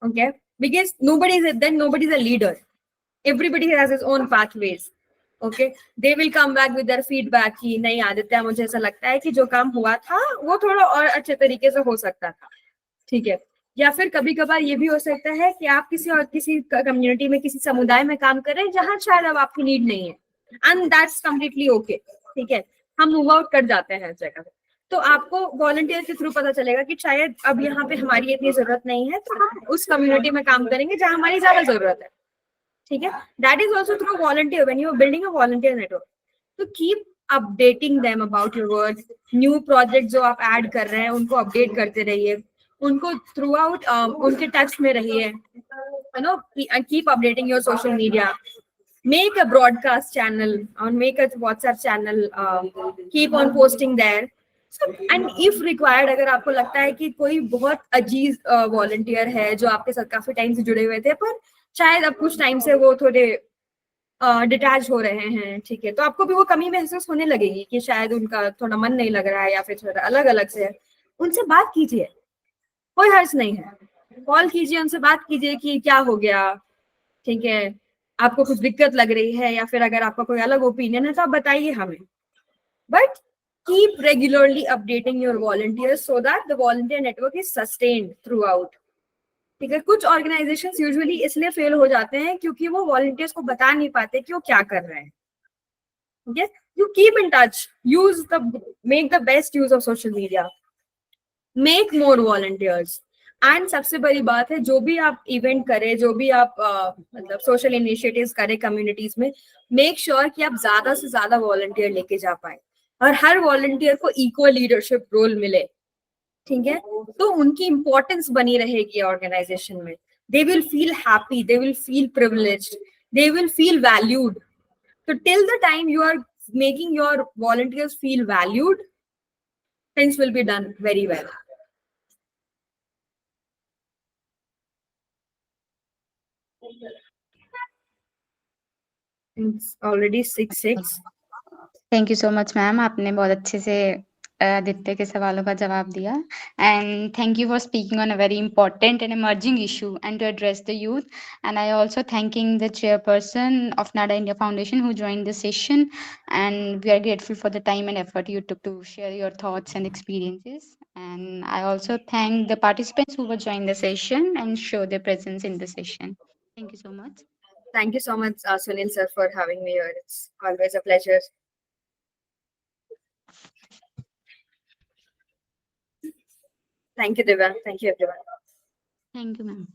Okay? Because nobody is a leader. Everybody has his own pathways. Okay? They will come back with their feedback कि नहीं आदित्य, मुझे ऐसा लगता है कि जो काम हुआ था वो थोड़ा और अच्छे तरीके से हो सकता था. ठीक है? या फिर कभी कभार ये भी हो सकता है कि आप किसी कम्युनिटी में, किसी समुदाय में काम कर रहे हैं जहां शायद अब आपकी नीड नहीं है. And that's completely okay. ठीक है? हम मूव आउट कर जाते हैं जगह पे, तो आपको वॉलंटियर के थ्रू पता चलेगा कि शायद अब यहाँ पे हमारी इतनी जरूरत नहीं है, तो हम उस कम्युनिटी में काम करेंगे जहाँ हमारी ज्यादा जरूरत है. ठीक है, that is also through volunteer when you are building a volunteer network. तो keep updating them about your work. New project जो आप ऐड कर रहे हैं उनको अपडेट करते रहिए, उनको थ्रू आउट उनके टच में रहिए, keep updating your social media. Make a broadcast channel or make a WhatsApp channel. Keep on posting there. So, and if required, अगर आपको लगता है कि कोई बहुत अजीज वॉलंटियर है जो आपके साथ काफी टाइम से जुड़े हुए थे, पर शायद अब कुछ टाइम से वो थोड़े डिटैच हो रहे हैं, ठीक है, तो आपको भी वो कमी महसूस होने लगेगी कि शायद उनका थोड़ा मन नहीं लग रहा है या फिर थोड़ा अलग अलग से है. उनसे बात कीजिए, कोई हर्ज नहीं है. कॉल कीजिए, उनसे बात कीजिए कि क्या हो गया, ठीक है, आपको कुछ दिक्कत लग रही है, या फिर अगर आपका कोई अलग ओपिनियन है तो आप बताइए हमें. But keep regularly updating your volunteers so that the volunteer network is sustained through out. ठीक है, कुछ ऑर्गेनाइजेशंस यूजुअली इसलिए फेल हो जाते हैं क्योंकि वो वॉलंटियर्स को बता नहीं पाते कि वो क्या कर रहे हैं. ठीक है, you keep in touch, make the best use of social media, make more volunteers. And सबसे बड़ी बात है, जो भी आप इवेंट करें, जो भी आप मतलब सोशल इनिशिएटिव्स करें कम्युनिटीज में, मेक श्योर कि आप ज्यादा से ज्यादा वॉलंटियर लेके जा पाए और हर वॉलंटियर को इक्वल लीडरशिप रोल मिले. ठीक है, तो उनकी इंपॉर्टेंस बनी रहेगी ऑर्गेनाइजेशन में. They will feel happy, they will feel privileged, they will feel valued. तो till the time you are making your volunteers feel valued, things will be done very well. It's already 6:06. Thank you so much ma'am, आपने बहुत अच्छे से आदित्य के सवालों का जवाब दिया. And thank you for speaking on a very important and emerging issue and to address the youth. And I also thanking the chairperson of NADA India Foundation who joined the session, and we are grateful for the time and effort you took to share your thoughts and experiences. And I also thank the participants who were joined the session and show their presence in the session. Thank you so much. Thank you so much, Sunil sir, for having me here. It's always a pleasure. Thank you, Divya. Thank you, everyone. Thank you ma'am.